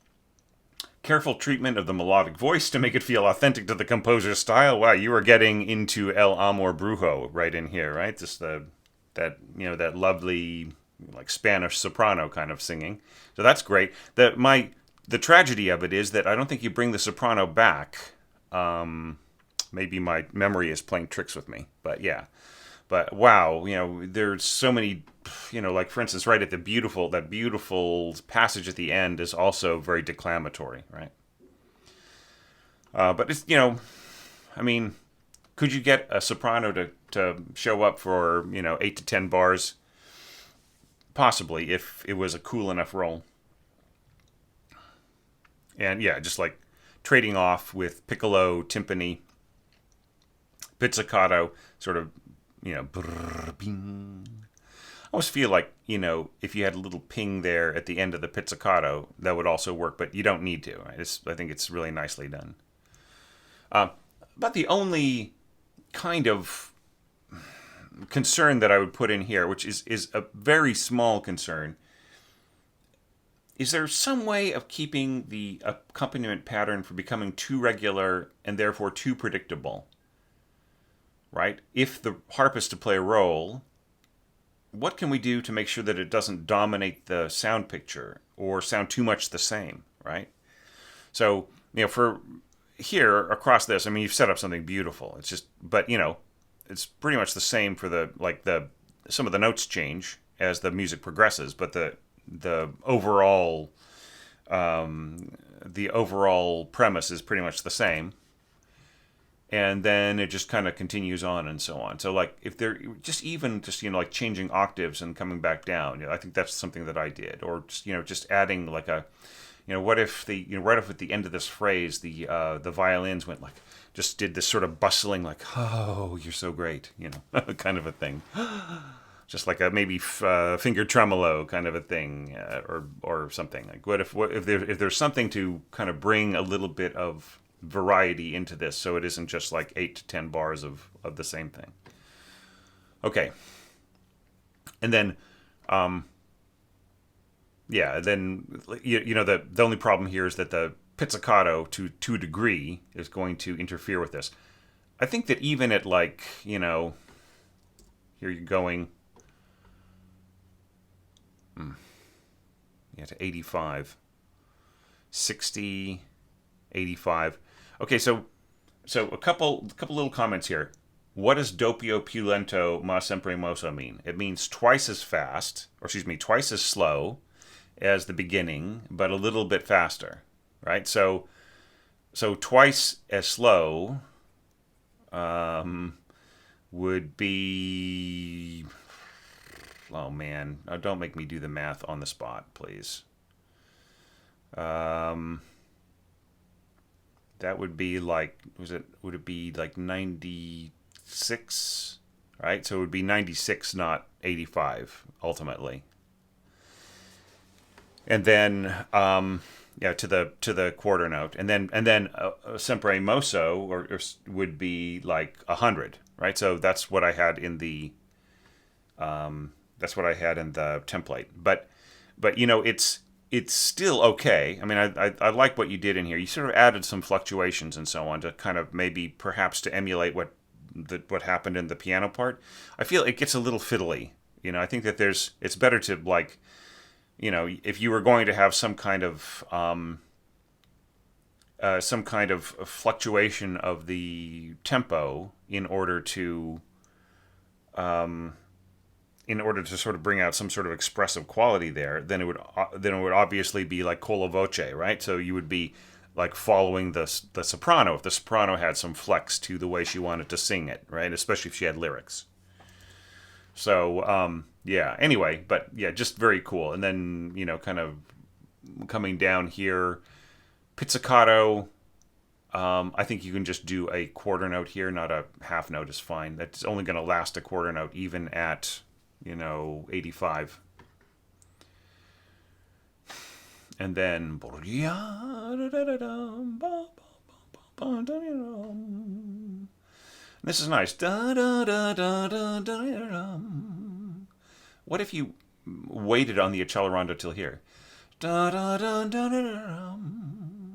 Careful treatment of the melodic voice to make it feel authentic to the composer's style. Wow, you are getting into El Amor Brujo right in here, right? Just that lovely like Spanish soprano kind of singing. So that's great. The tragedy of it is that I don't think you bring the soprano back. Maybe my memory is playing tricks with me, but yeah. But wow, there's so many, like for instance, right at that beautiful passage at the end is also very declamatory, right? But it's, I mean, could you get a soprano to show up for, 8 to 10 bars? Possibly, if it was a cool enough role. And yeah, just like trading off with piccolo, timpani, pizzicato, sort of brrr, bing. I always feel like, if you had a little ping there at the end of the pizzicato, that would also work, but you don't need to. Right? I think it's really nicely done. But the only kind of concern that I would put in here, which is a very small concern, is there some way of keeping the accompaniment pattern from becoming too regular and therefore too predictable? Right? If the harp is to play a role, what can we do to make sure that it doesn't dominate the sound picture or sound too much the same, right? So, for here across this, I mean, you've set up something beautiful. It's just, but it's pretty much the same for some of the notes change as the music progresses, but the overall premise is pretty much the same. And then it just kind of continues on and so on. So like if they're just like changing octaves and coming back down, I think that's something that I did. Or just adding like a, what if right off at the end of this phrase the violins went like just did this sort of bustling like, oh, you're so great, kind of a thing. Just like a maybe finger tremolo kind of a thing, or something. Like what if there's something to kind of bring a little bit of variety into this, so it isn't just like 8 to 10 bars of the same thing. Okay. And then the only problem here is that the pizzicato to a degree is going to interfere with this. I think that even at like, here you're going to 85, 60, 85. Okay, so a couple little comments here. What does doppio più lento ma sempre mosso mean? It means twice as slow as the beginning, but a little bit faster, right? So twice as slow would be, oh man, don't make me do the math on the spot, please. That would be like, would it be like 96, right? So it would be 96, not 85, ultimately. And then, to the quarter note, and then sempre mosso or would be like 100, right? So that's what I had in the, template. But it's still okay. I mean, I like what you did in here. You sort of added some fluctuations and so on to kind of maybe perhaps to emulate what happened in the piano part. I feel it gets a little fiddly. I think that it's better to like, if you were going to have some kind of fluctuation of the tempo in order to sort of bring out some sort of expressive quality there, then it would obviously be like con la voce, right? So you would be like following the soprano if the soprano had some flex to the way she wanted to sing it, right? Especially if she had lyrics. So anyway, but yeah, just very cool. And then kind of coming down here, pizzicato. I think you can just do a quarter note here, not a half note is fine. That's only going to last a quarter note even at 85. and then this is nice. What if you waited on the accelerando till here?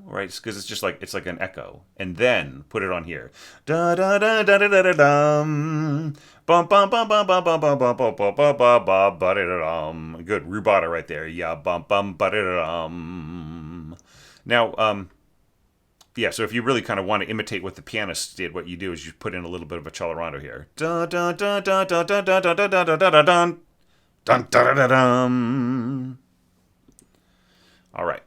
Right, because it's just like an echo, and then put it on here. Da da da da da da dum. Bum bum bum bum bum bum bum bum bum bum bum bum bum bum dum. Good rubato right there. Yeah, bum bum dum. Now, yeah. So if you really kind of want to imitate what the pianist did, what you do is you put in a little bit of accelerando here. Da da da da da da da da da da da da dun dun da da dum. All right.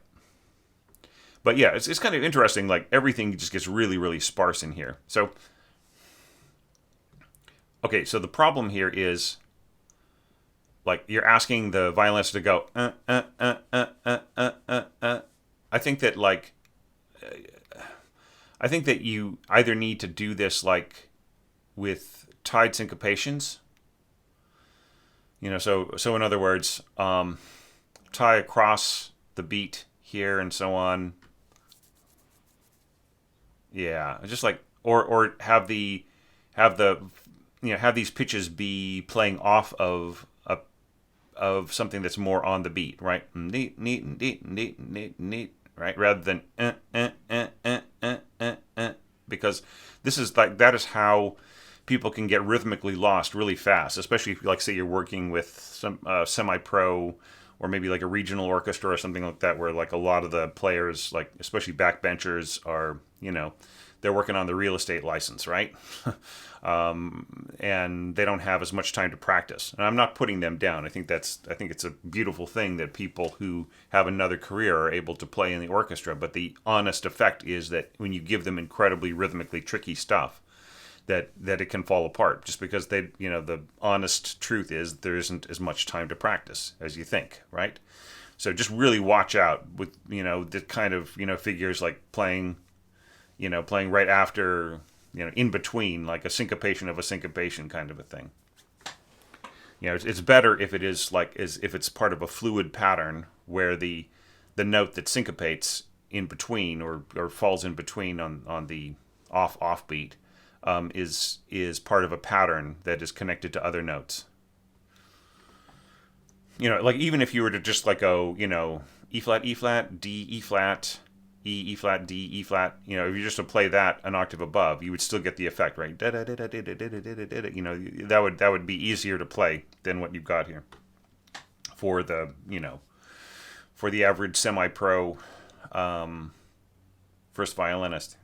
But yeah, it's kind of interesting. Like everything just gets really, really sparse in here. So, okay, so the problem here is, like, you're asking the violinist to go. I think that I think that you either need to do this like with tied syncopations. So in other words, tie across the beat here and so on. Yeah, just like or have these pitches be playing off of something that's more on the beat, right? Neat, neat, neat, neat, neat, neat, right? Rather than because this is like that is how people can get rhythmically lost really fast, especially if, like, say you're working with some semi-pro or maybe like a regional orchestra or something like that, where like a lot of the players, like especially backbenchers, are they're working on the real estate license, right? And they don't have as much time to practice. And I'm not putting them down. I think it's a beautiful thing that people who have another career are able to play in the orchestra. But the honest effect is that when you give them incredibly rhythmically tricky stuff, that it can fall apart, just because the honest truth is there isn't as much time to practice as you think, right? So just really watch out with the kind of figures like playing right after, in between, like a syncopation of a syncopation kind of a thing. It's better if it is if it's part of a fluid pattern where the note that syncopates in between or falls in between on the off beat is part of a pattern that is connected to other notes. Like even if you were to just like go, E flat, E flat, D, E flat, E flat, D, E flat. If you just to play that an octave above, you would still get the effect, right? That would be easier to play than what you've got here for the average semi-pro first violinist.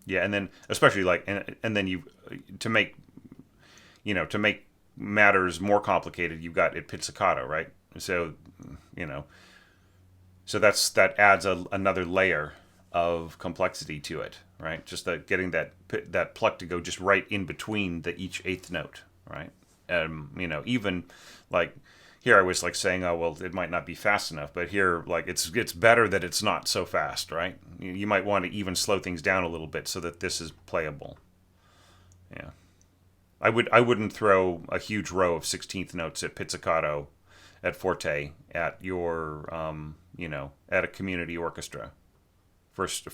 Yeah, and then especially and then you to make matters more complicated, you've got it pizzicato, right? So that adds another layer of complexity to it, right? Just getting that pluck to go just right in between each eighth note, right? Even like here I was like saying, oh well, it might not be fast enough, but here like it's better that it's not so fast, right? You might want to even slow things down a little bit so that this is playable. Yeah, I wouldn't throw a huge row of 16th notes at pizzicato at forte at your at a community orchestra first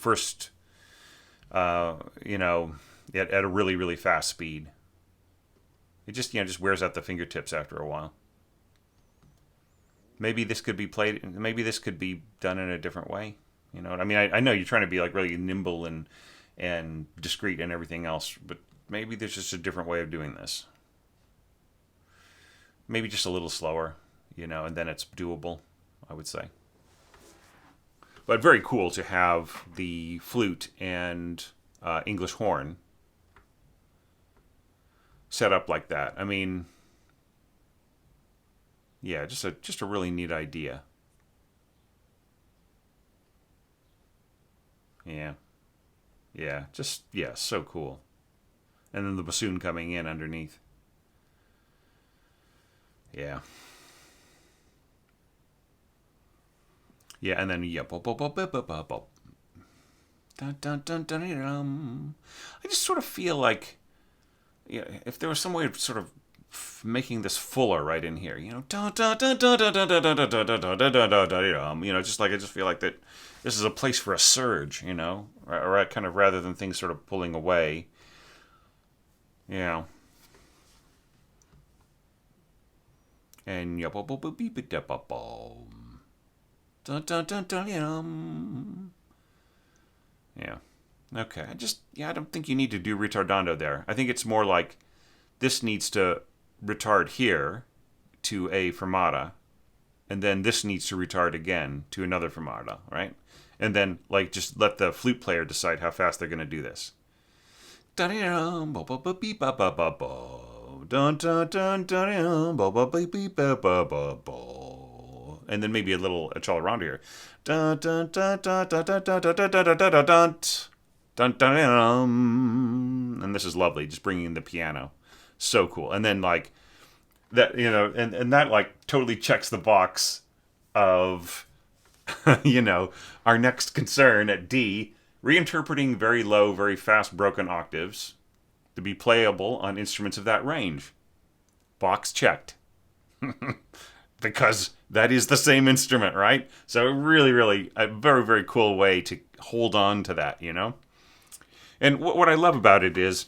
at a really, really fast speed. It just wears out the fingertips after a while. Maybe this could be done in a different way. I mean, I know you're trying to be like really nimble and discreet and everything else, but maybe there's just a different way of doing this. Maybe just a little slower, and then it's doable, I would say. But very cool to have the flute and English horn set up like that. I mean, yeah, just a really neat idea. Yeah. Yeah, so cool. And then the bassoon coming in underneath. Yeah. Yeah, and then I just sort of feel like if there was some way of sort of making this fuller right in here. Just like I just feel like that this is a place for a surge, or kind of rather than things sort of pulling away. Yeah. And yeah. Okay. I don't think you need to do retardando there. I think it's more like this needs to retard here to a fermata, and then this needs to retard again to another fermata, right? And then just let the flute player decide how fast they're going to do this. And then maybe a little accelerando here. And this is lovely, just bringing in the piano. So cool. And then that, and that totally checks the box of our next concern at D, reinterpreting very low, very fast broken octaves to be playable on instruments of that range. Box checked. Because that is the same instrument, right? So really, really a very, very cool way to hold on to that, And what I love about it is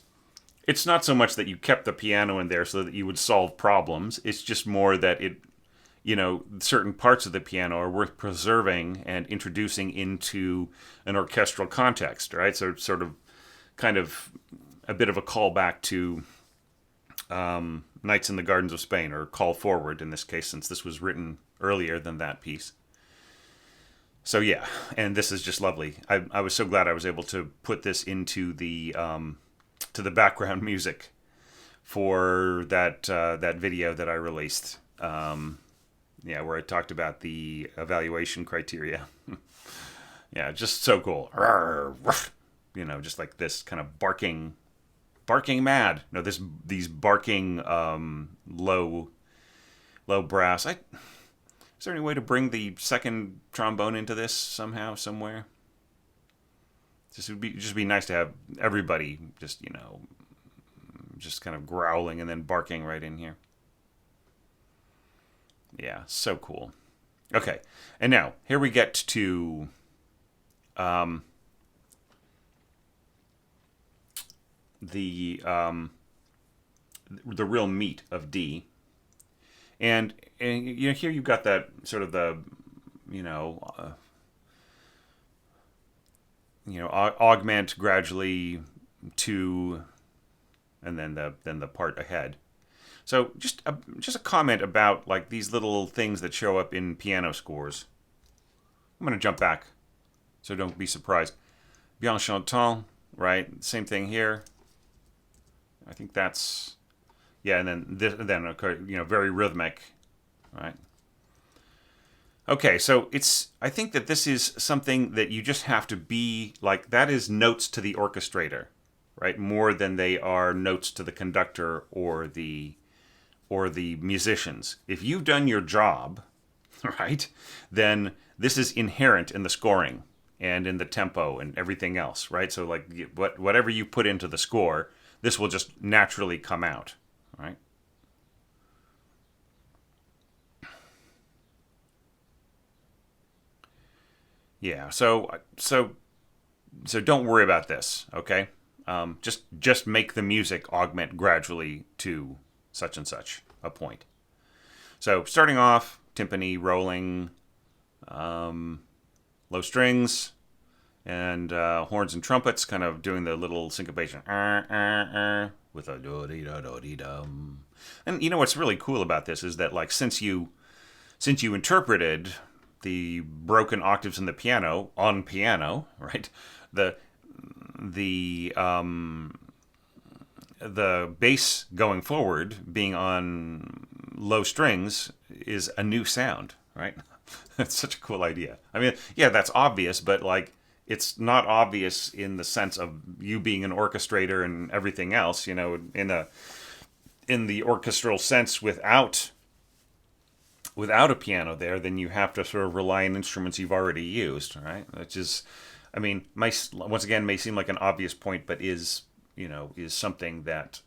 it's not so much that you kept the piano in there so that you would solve problems. It's just more that certain parts of the piano are worth preserving and introducing into an orchestral context, right? So it's sort of kind of a bit of a callback to Nights in the Gardens of Spain, or Call Forward in this case, since this was written earlier than that piece. So yeah, and this is just lovely. I was so glad I was able to put this into the to the background music for that video that I released. Where I talked about the evaluation criteria. Yeah, just so cool. Just like this kind of barking mad. No, these barking low brass. Is there any way to bring the second trombone into this somehow, somewhere? It would just be nice to have everybody just kind of growling and then barking right in here. Yeah, so cool. Okay, and now here we get to the real meat of D, and here you've got that sort of the augment gradually to, and then the part ahead. So just a comment about these little things that show up in piano scores. I'm going to jump back, so don't be surprised. Bien chantant, right? Same thing here. I think that's, yeah, and then very rhythmic, right? Okay, so I think that this is something that you just have to be that is notes to the orchestrator, right? More than they are notes to the conductor or the musicians. If you've done your job, right, then this is inherent in the scoring and in the tempo and everything else, right? So whatever you put into the score, this will just naturally come out, right? Yeah, so don't worry about this, okay? Just make the music augment gradually to such and such a point. So starting off, timpani rolling, low strings, and horns and trumpets, kind of doing the little syncopation with a do-dee-da-do-dee-dum. And what's really cool about this is that since you interpreted the broken octaves in the piano on piano, right? The bass going forward being on low strings is a new sound, right? That's such a cool idea. I mean, yeah, that's obvious, but it's not obvious in the sense of you being an orchestrator and everything else, in the orchestral sense without a piano there, then you have to sort of rely on instruments you've already used, right? Which is, I mean, once again, may seem like an obvious point, but is something that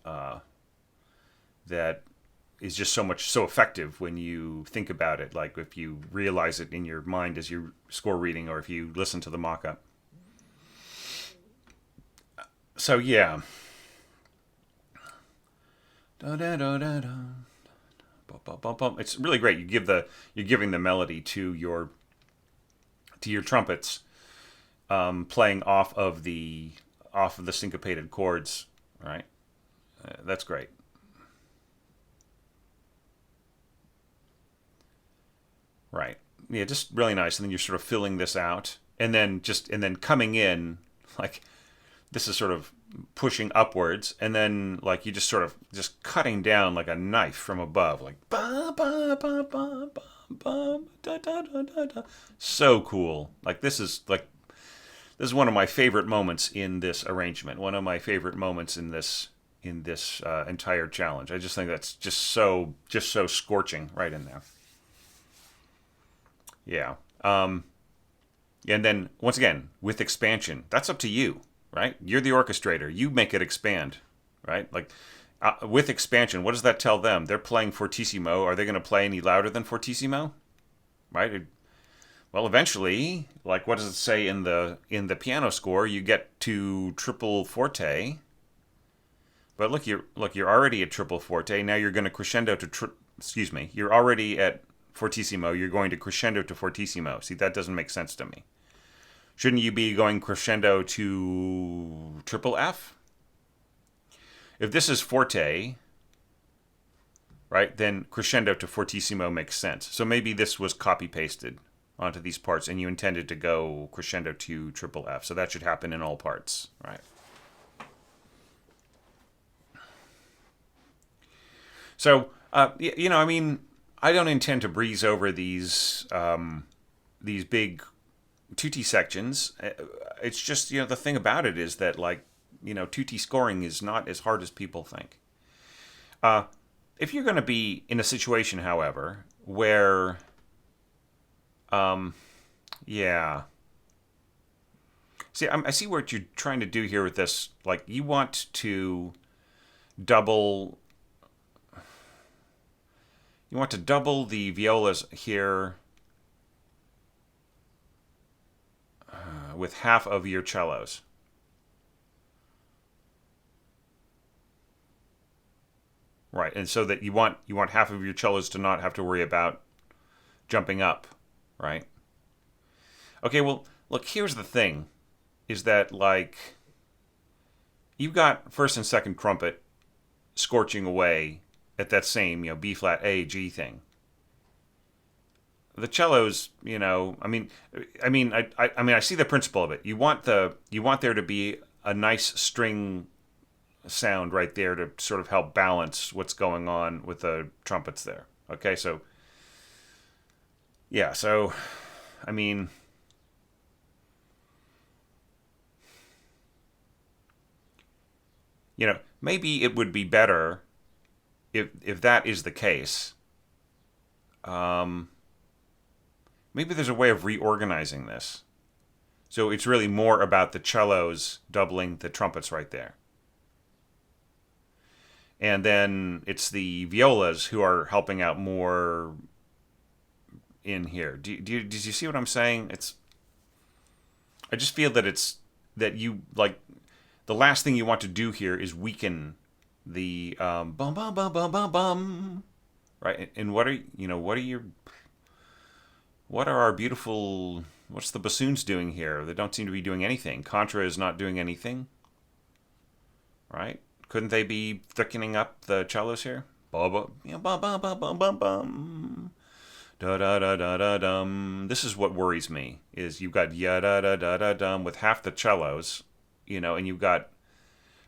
is just so effective when you think about it. Like if you realize it in your mind as you score reading, or if you listen to the mock-up. So yeah. It's really great. You're giving the melody to your trumpets, playing off of the syncopated chords, right? That's great. Right. Yeah, just really nice. And then you're sort of filling this out, and then coming in, like this is sort of pushing upwards, and then like you just sort of just cutting down like a knife from above, like ba ba ba ba ba ba da da da da da. So cool. Like this is one of my favorite moments in this arrangement. One of my favorite moments in this entire challenge. I just think that's just so scorching right in there. Yeah. And then once again with expansion, that's up to you, right? You're the orchestrator. You make it expand, right? Like with expansion, what does that tell them? They're playing fortissimo. Are they going to play any louder than fortissimo? Right? Well, eventually, like what does it say in the piano score? You get to triple forte. But look, you're already at triple forte. Now you're going to crescendo to you're already at fortissimo. You're going to crescendo to fortissimo. See, that doesn't make sense to me. Shouldn't you be going crescendo to triple F? If this is forte, right, then crescendo to fortissimo makes sense. So maybe this was copy-pasted onto these parts, and you intended to go crescendo to triple F. So that should happen in all parts, right? So, I mean, I don't intend to breeze over these big tutti sections. It's just, the thing about it is that, like, tutti scoring is not as hard as people think. If you're going to be in a situation, however, where, yeah. See, I see what you're trying to do here with this. Like, you want to double... You want to double the violas here with half of your cellos. Right, and so that you want half of your cellos to not have to worry about jumping up, right? Okay, well, look, here's the thing, is that, like, you've got first and second trumpet scorching away at that same, B flat A G thing. The cellos, I see the principle of it. You want there to be a nice string sound right there to sort of help balance what's going on with the trumpets there. Okay, so yeah, so I mean, maybe it would be better if that is the case. Maybe there's a way of reorganizing this. So it's really more about the cellos doubling the trumpets right there. And then it's the violas who are helping out more in here. Did you see what I'm saying? I just feel that you, like, the last thing you want to do here is weaken the bum bum bum bum bum bum, right? And what are our beautiful, what's the bassoons doing here? They don't seem to be doing anything. Contra is not doing anything, right? Couldn't they be thickening up the cellos here? Bum bum bum bum bum bum bum. Da da da da da dum. This is what worries me, is you've got ya da da da da dum with half the cellos, and you've got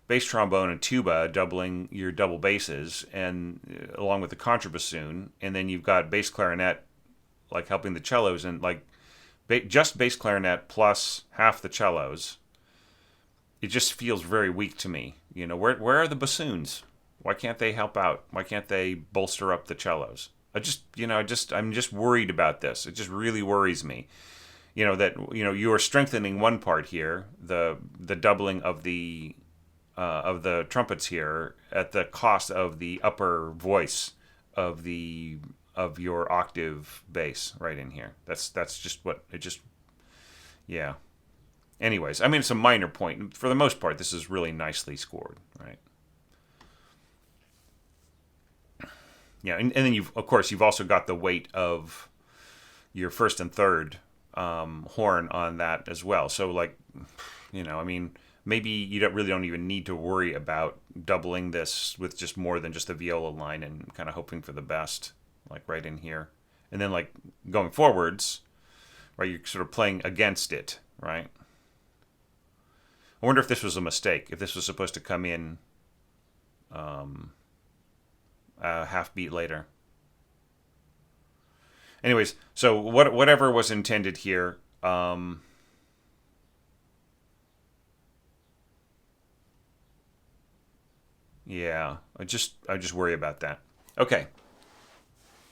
bass trombone and tuba doubling your double basses, and along with the contrabassoon, and then you've got bass clarinet like helping the cellos, and like just bass clarinet plus half the cellos. It just feels very weak to me. Where are the bassoons? Why can't they help out? Why can't they bolster up the cellos? I'm just worried about this. It just really worries me. That you are strengthening one part here, the doubling of the trumpets here, at the cost of the upper voice of your octave bass right in here. That's just what it just, yeah. Anyways, I mean, it's a minor point. For the most part, this is really nicely scored, right? Yeah, and then of course you've also got the weight of your first and third horn on that as well. So like, I mean, maybe you don't even need to worry about doubling this with just more than just the viola line and kind of hoping for the best, like right in here. And then like going forwards, right, you're sort of playing against it, right? I wonder if this was a mistake, if this was supposed to come in a half beat later. Anyways, so whatever was intended here, yeah, I just worry about that. Okay,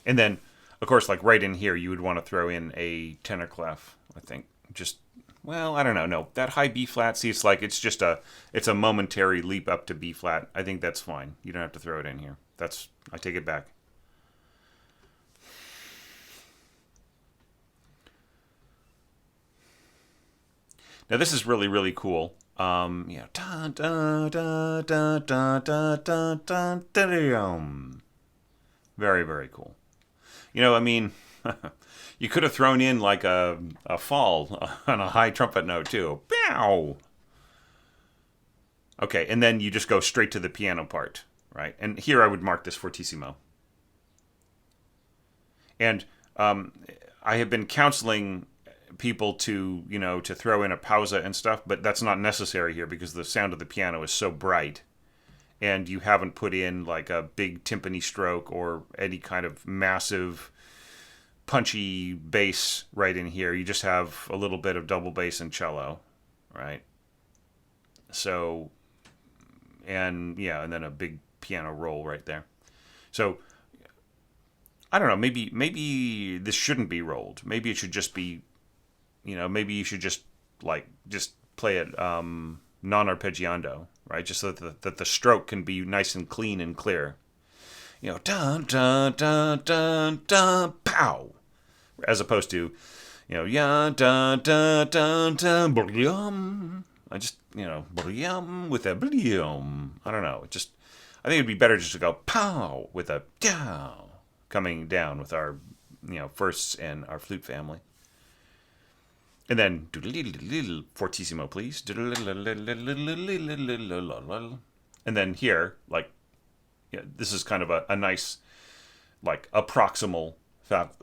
and then of course, like right in here, you would want to throw in a tenor clef. I think just, well, I don't know. No, that high B flat. See, it's a momentary leap up to B flat. I think that's fine. You don't have to throw it in here. I take it back. Now this is really, really cool. Dun, dun, dun, dun, dun, dun, dun, dun, dun. Very, very cool. I mean, you could have thrown in like a fall on a high trumpet note too. Pow! Okay, and then you just go straight to the piano part, right? And here I would mark this fortissimo. And I have been counseling people to throw in a pausa and stuff, but that's not necessary here because the sound of the piano is so bright, and you haven't put in like a big timpani stroke or any kind of massive punchy bass right in here. You just have a little bit of double bass and cello, right? So, and yeah, and then a big piano roll right there. So I don't know. Maybe this shouldn't be rolled. Maybe it should just be, maybe you should just play it non-arpeggiando, right? Just so that the stroke can be nice and clean and clear. Dun dun dun dun dun pow, as opposed to, ya dun dun dun dun blyum. I just blyum with a blyum. I don't know. I think it'd be better just to go pow with a down coming down with our firsts and our flute family. And then fortissimo, please. And then here, this is kind of a nice, a proximal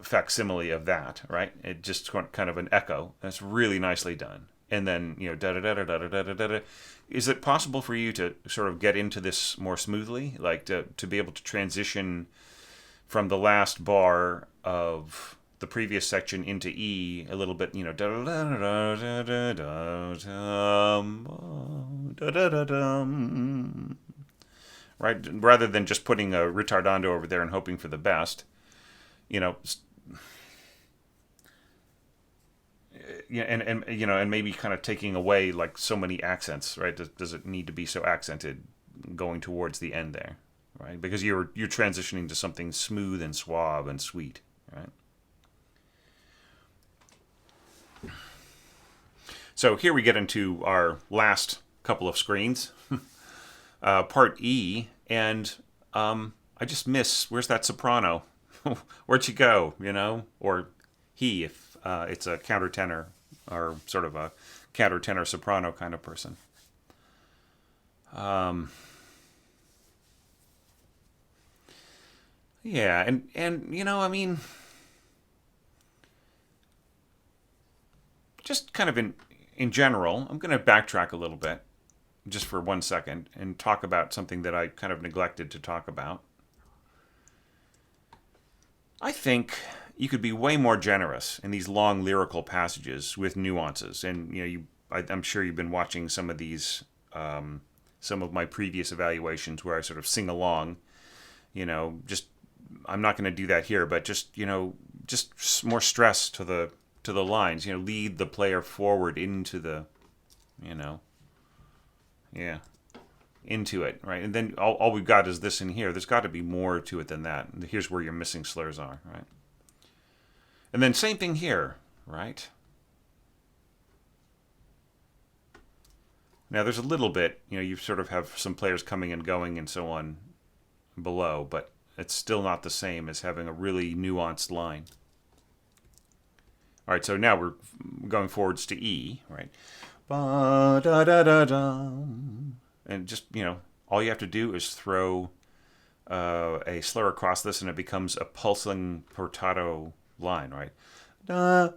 facsimile of that, right? It just kind of an echo. That's really nicely done. And then, da da da da da da da da. Is it possible for you to sort of get into this more smoothly, to be able to transition from the last bar of the previous section into E a little bit, right? Rather than just putting a ritardando over there and hoping for the best, and maybe kind of taking away so many accents, right? Does it need to be so accented going towards the end there, right? Because you're transitioning to something smooth and suave and sweet, right? So here we get into our last couple of screens, part E, and I just miss, where's that soprano? Where'd she go, Or he, if it's a countertenor, or sort of a countertenor soprano kind of person. Yeah, and I mean, just kind of in general, I'm going to backtrack a little bit, just for 1 second, and talk about something that I kind of neglected to talk about. I think you could be way more generous in these long lyrical passages with nuances, and I'm sure you've been watching some of these, some of my previous evaluations where I sort of sing along. Just I'm not going to do that here, but just more stress to the lines. Lead the player forward into the, yeah. into it, right? And then all we've got is this in here. There's got to be more to it than that. Here's where your missing slurs are, right? And then same thing here, right? Now there's a little bit, you sort of have some players coming and going and so on below, but it's still not the same as having a really nuanced line. All right, so now we're going forwards to E, right? Ba da da da da. And just, all you have to do is throw a slur across this and it becomes a pulsing portato line, right? Da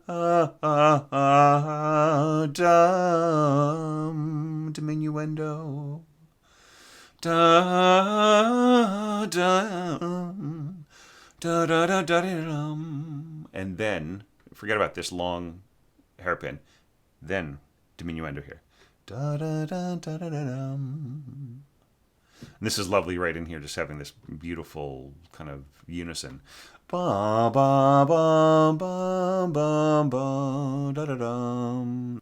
dum diminuendo. Da dum da da da da dum. And then forget about this long hairpin. Then diminuendo here. Da da da da da da dum. And this is lovely right in here, just having this beautiful kind of unison. Ba ba ba ba ba ba da da dum.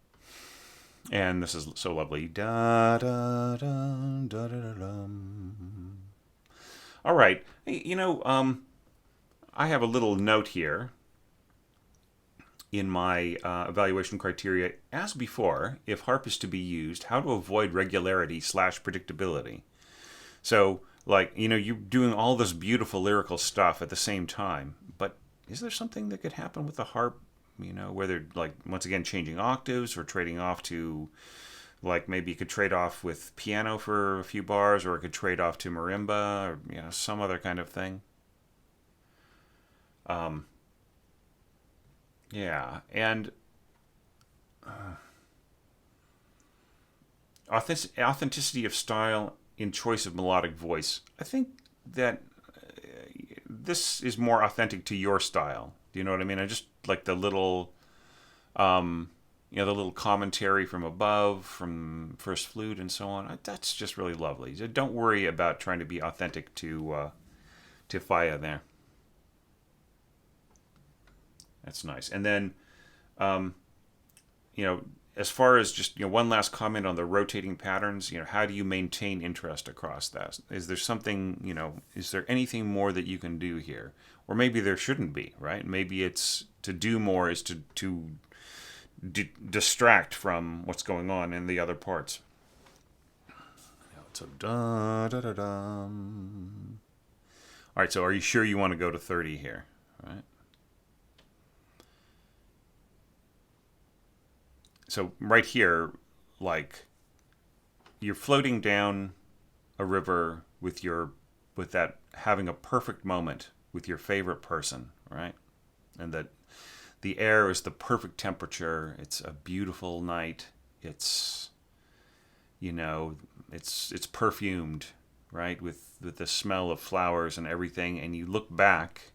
And this is so lovely. Da da da da da dum. All right, I have a little note here in my evaluation criteria. As before, if harp is to be used, how to avoid regularity / predictability. So, you're doing all this beautiful lyrical stuff at the same time, but is there something that could happen with the harp, where they're, once again, changing octaves or trading off to, maybe you could trade off with piano for a few bars, or it could trade off to marimba, or, some other kind of thing. Yeah, and authenticity of style in choice of melodic voice. I think that this is more authentic to your style. Do you know what I mean? I just like the little, the little commentary from above, from first flute and so on. That's just really lovely. So don't worry about trying to be authentic to Falla there. That's nice. And then, as far as just, one last comment on the rotating patterns, how do you maintain interest across that? Is there something, is there anything more that you can do here? Or maybe there shouldn't be, right? Maybe it's to do more is to distract from what's going on in the other parts. So, da da da da. All right, so are you sure you want to go to 30 here? All right. So right here, you're floating down a river with that having a perfect moment with your favorite person, right? And that the air is the perfect temperature. It's a beautiful night. It's, it's perfumed, right? With the smell of flowers and everything. And you look back,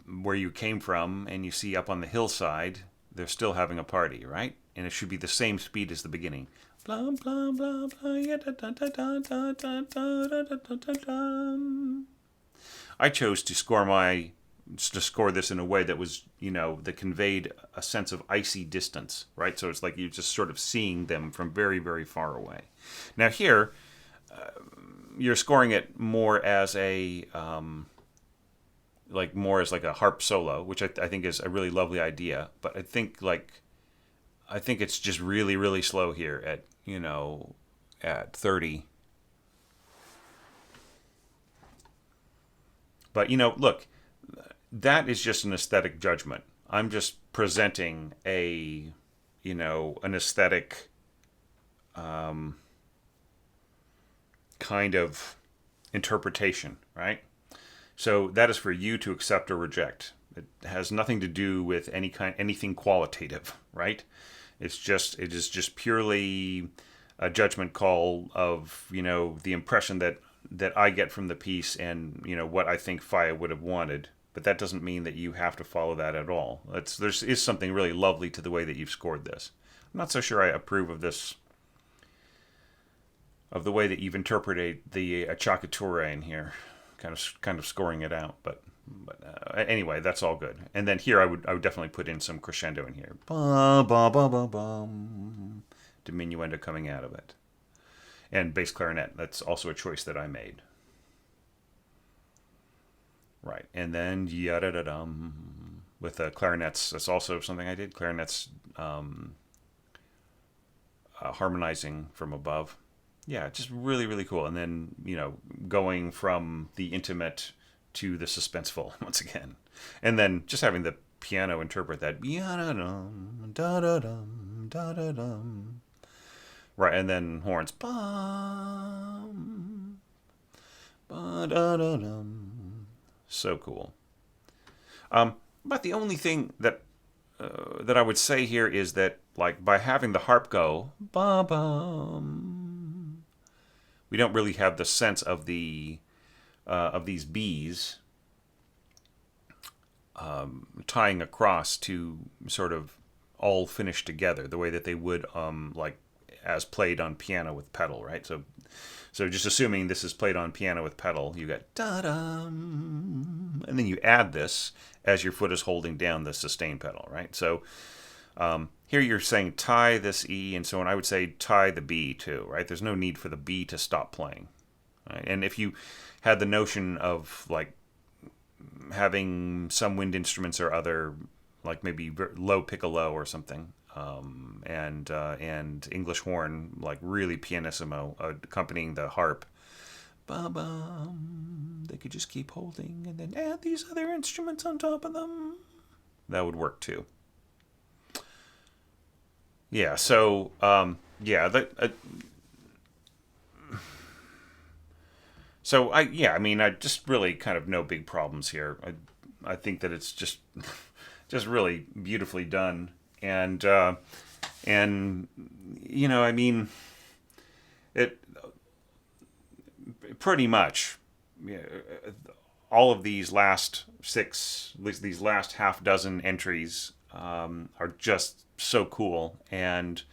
where you came from, and you see up on the hillside, they're still having a party, right? And it should be the same speed as the beginning. Blah, blah, blah, blah, yeah, da, da, da, da, da, da, da, da, da, da. I chose to score this in a way that was, that conveyed a sense of icy distance, right? So it's like you're just sort of seeing them from very, very far away. Now here, you're scoring it more as a a harp solo, which I think is a really lovely idea. But I think it's just really, really slow here at 30. But look, that is just an aesthetic judgment. I'm just presenting an aesthetic kind of interpretation, right? So that is for you to accept or reject. It has nothing to do with anything qualitative, right? It is just purely a judgment call of, the impression that I get from the piece and, what I think Falla would have wanted. But that doesn't mean that you have to follow that at all. There is something really lovely to the way that you've scored this. I'm not so sure I approve of this, of the way that you've interpreted the acciaccatura in here. Kind of scoring it out, but anyway, that's all good. And then here I would definitely put in some crescendo in here, ba ba ba ba bum, diminuendo coming out of it. and bass clarinet. That's also a choice that I made. Right, and then yada da dum with the clarinets. That's also something I did. Clarinets harmonizing from above. Yeah, just really, really cool. And then, going from the intimate to the suspenseful once again. And then just having the piano interpret that. Da-da-dum, da-da-dum, da-da-dum. Right, and then horns. Bum, ba-da-da-dum. So cool. But the only thing that I would say here is that, like, by having the harp go ba bum, we don't really have the sense of these bees tying across to sort of all finish together the way that they would like as played on piano with pedal, right? So just assuming this is played on piano with pedal, you got da-dum, and then you add this as your foot is holding down the sustain pedal, right? So here you're saying tie this E and so on. I would say tie the B too, right? There's no need for the B to stop playing. Right? And if you had the notion of like having some wind instruments or other, like maybe low piccolo or something, and English horn, like really pianissimo, accompanying the harp. Ba-bum. They could just keep holding and then add these other instruments on top of them. That would work too. Yeah. So yeah. So I mean, I just really kind of no big problems here. I think that it's just just really beautifully done, and I mean, it pretty much all of these last six, at least these last half dozen entries, are just so cool, and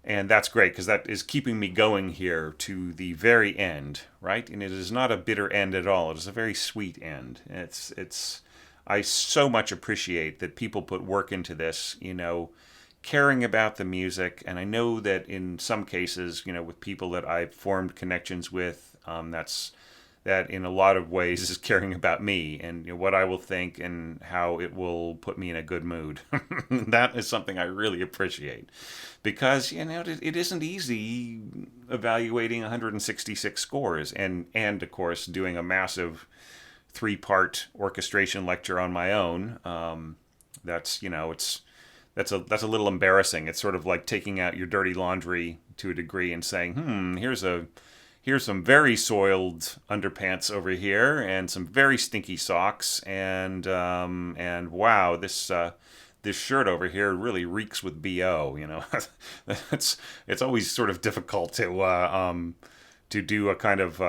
that's great because that is keeping me going here to the very end, right? And it is not a bitter end at all. It is a very sweet end. It's I so much appreciate that people put work into this, caring about the music. And I know that in some cases, with people that I've formed connections with, that in a lot of ways is caring about me and what I will think and how it will put me in a good mood. That is something I really appreciate because, it isn't easy evaluating 166 scores and of course, doing a massive 3-part orchestration lecture on my own. That's that's a little embarrassing. It's sort of like taking out your dirty laundry to a degree and saying, here's some very soiled underpants over here and some very stinky socks and wow, this shirt over here really reeks with BO. It's always sort of difficult to do a kind of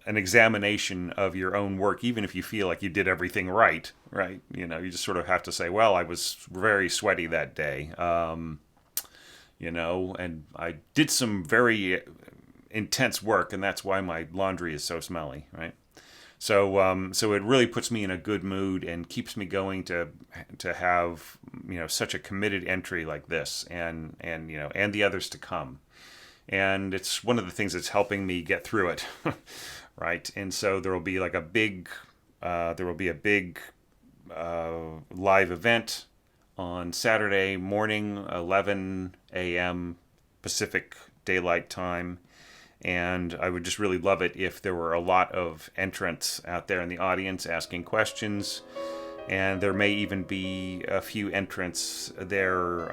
an examination of your own work, even if you feel like you did everything right. You just sort of have to say, well, I was very sweaty that day, and I did some very intense work, and that's why my laundry is so smelly, right? So it really puts me in a good mood and keeps me going to have such a committed entry like this, and the others to come, and it's one of the things that's helping me get through it, right? And so there will be like a big live event on Saturday morning, 11 a.m. Pacific Daylight Time. And I would just really love it if there were a lot of entrants out there in the audience asking questions. And there may even be a few entrants there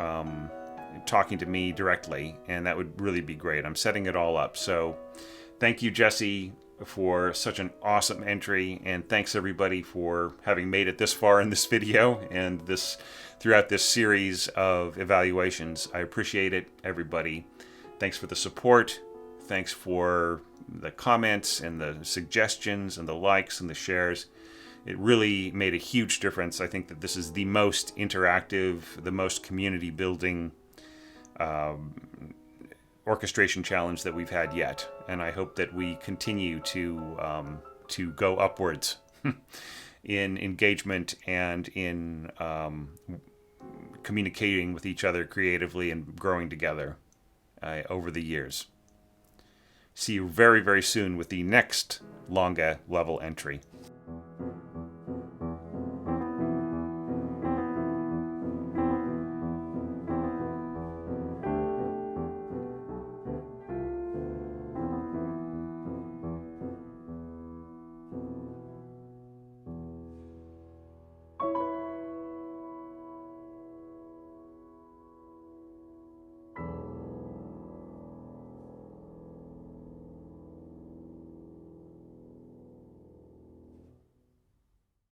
talking to me directly. And that would really be great. I'm setting it all up. So thank you, Jesse, for such an awesome entry. And thanks, everybody, for having made it this far in this video and throughout this series of evaluations. I appreciate it, everybody. Thanks for the support. Thanks for the comments and the suggestions and the likes and the shares. It really made a huge difference. I think that this is the most interactive, the most community building orchestration challenge that we've had yet. And I hope that we continue to go upwards in engagement and in communicating with each other creatively and growing together over the years. See you very, very soon with the next Longa level entry.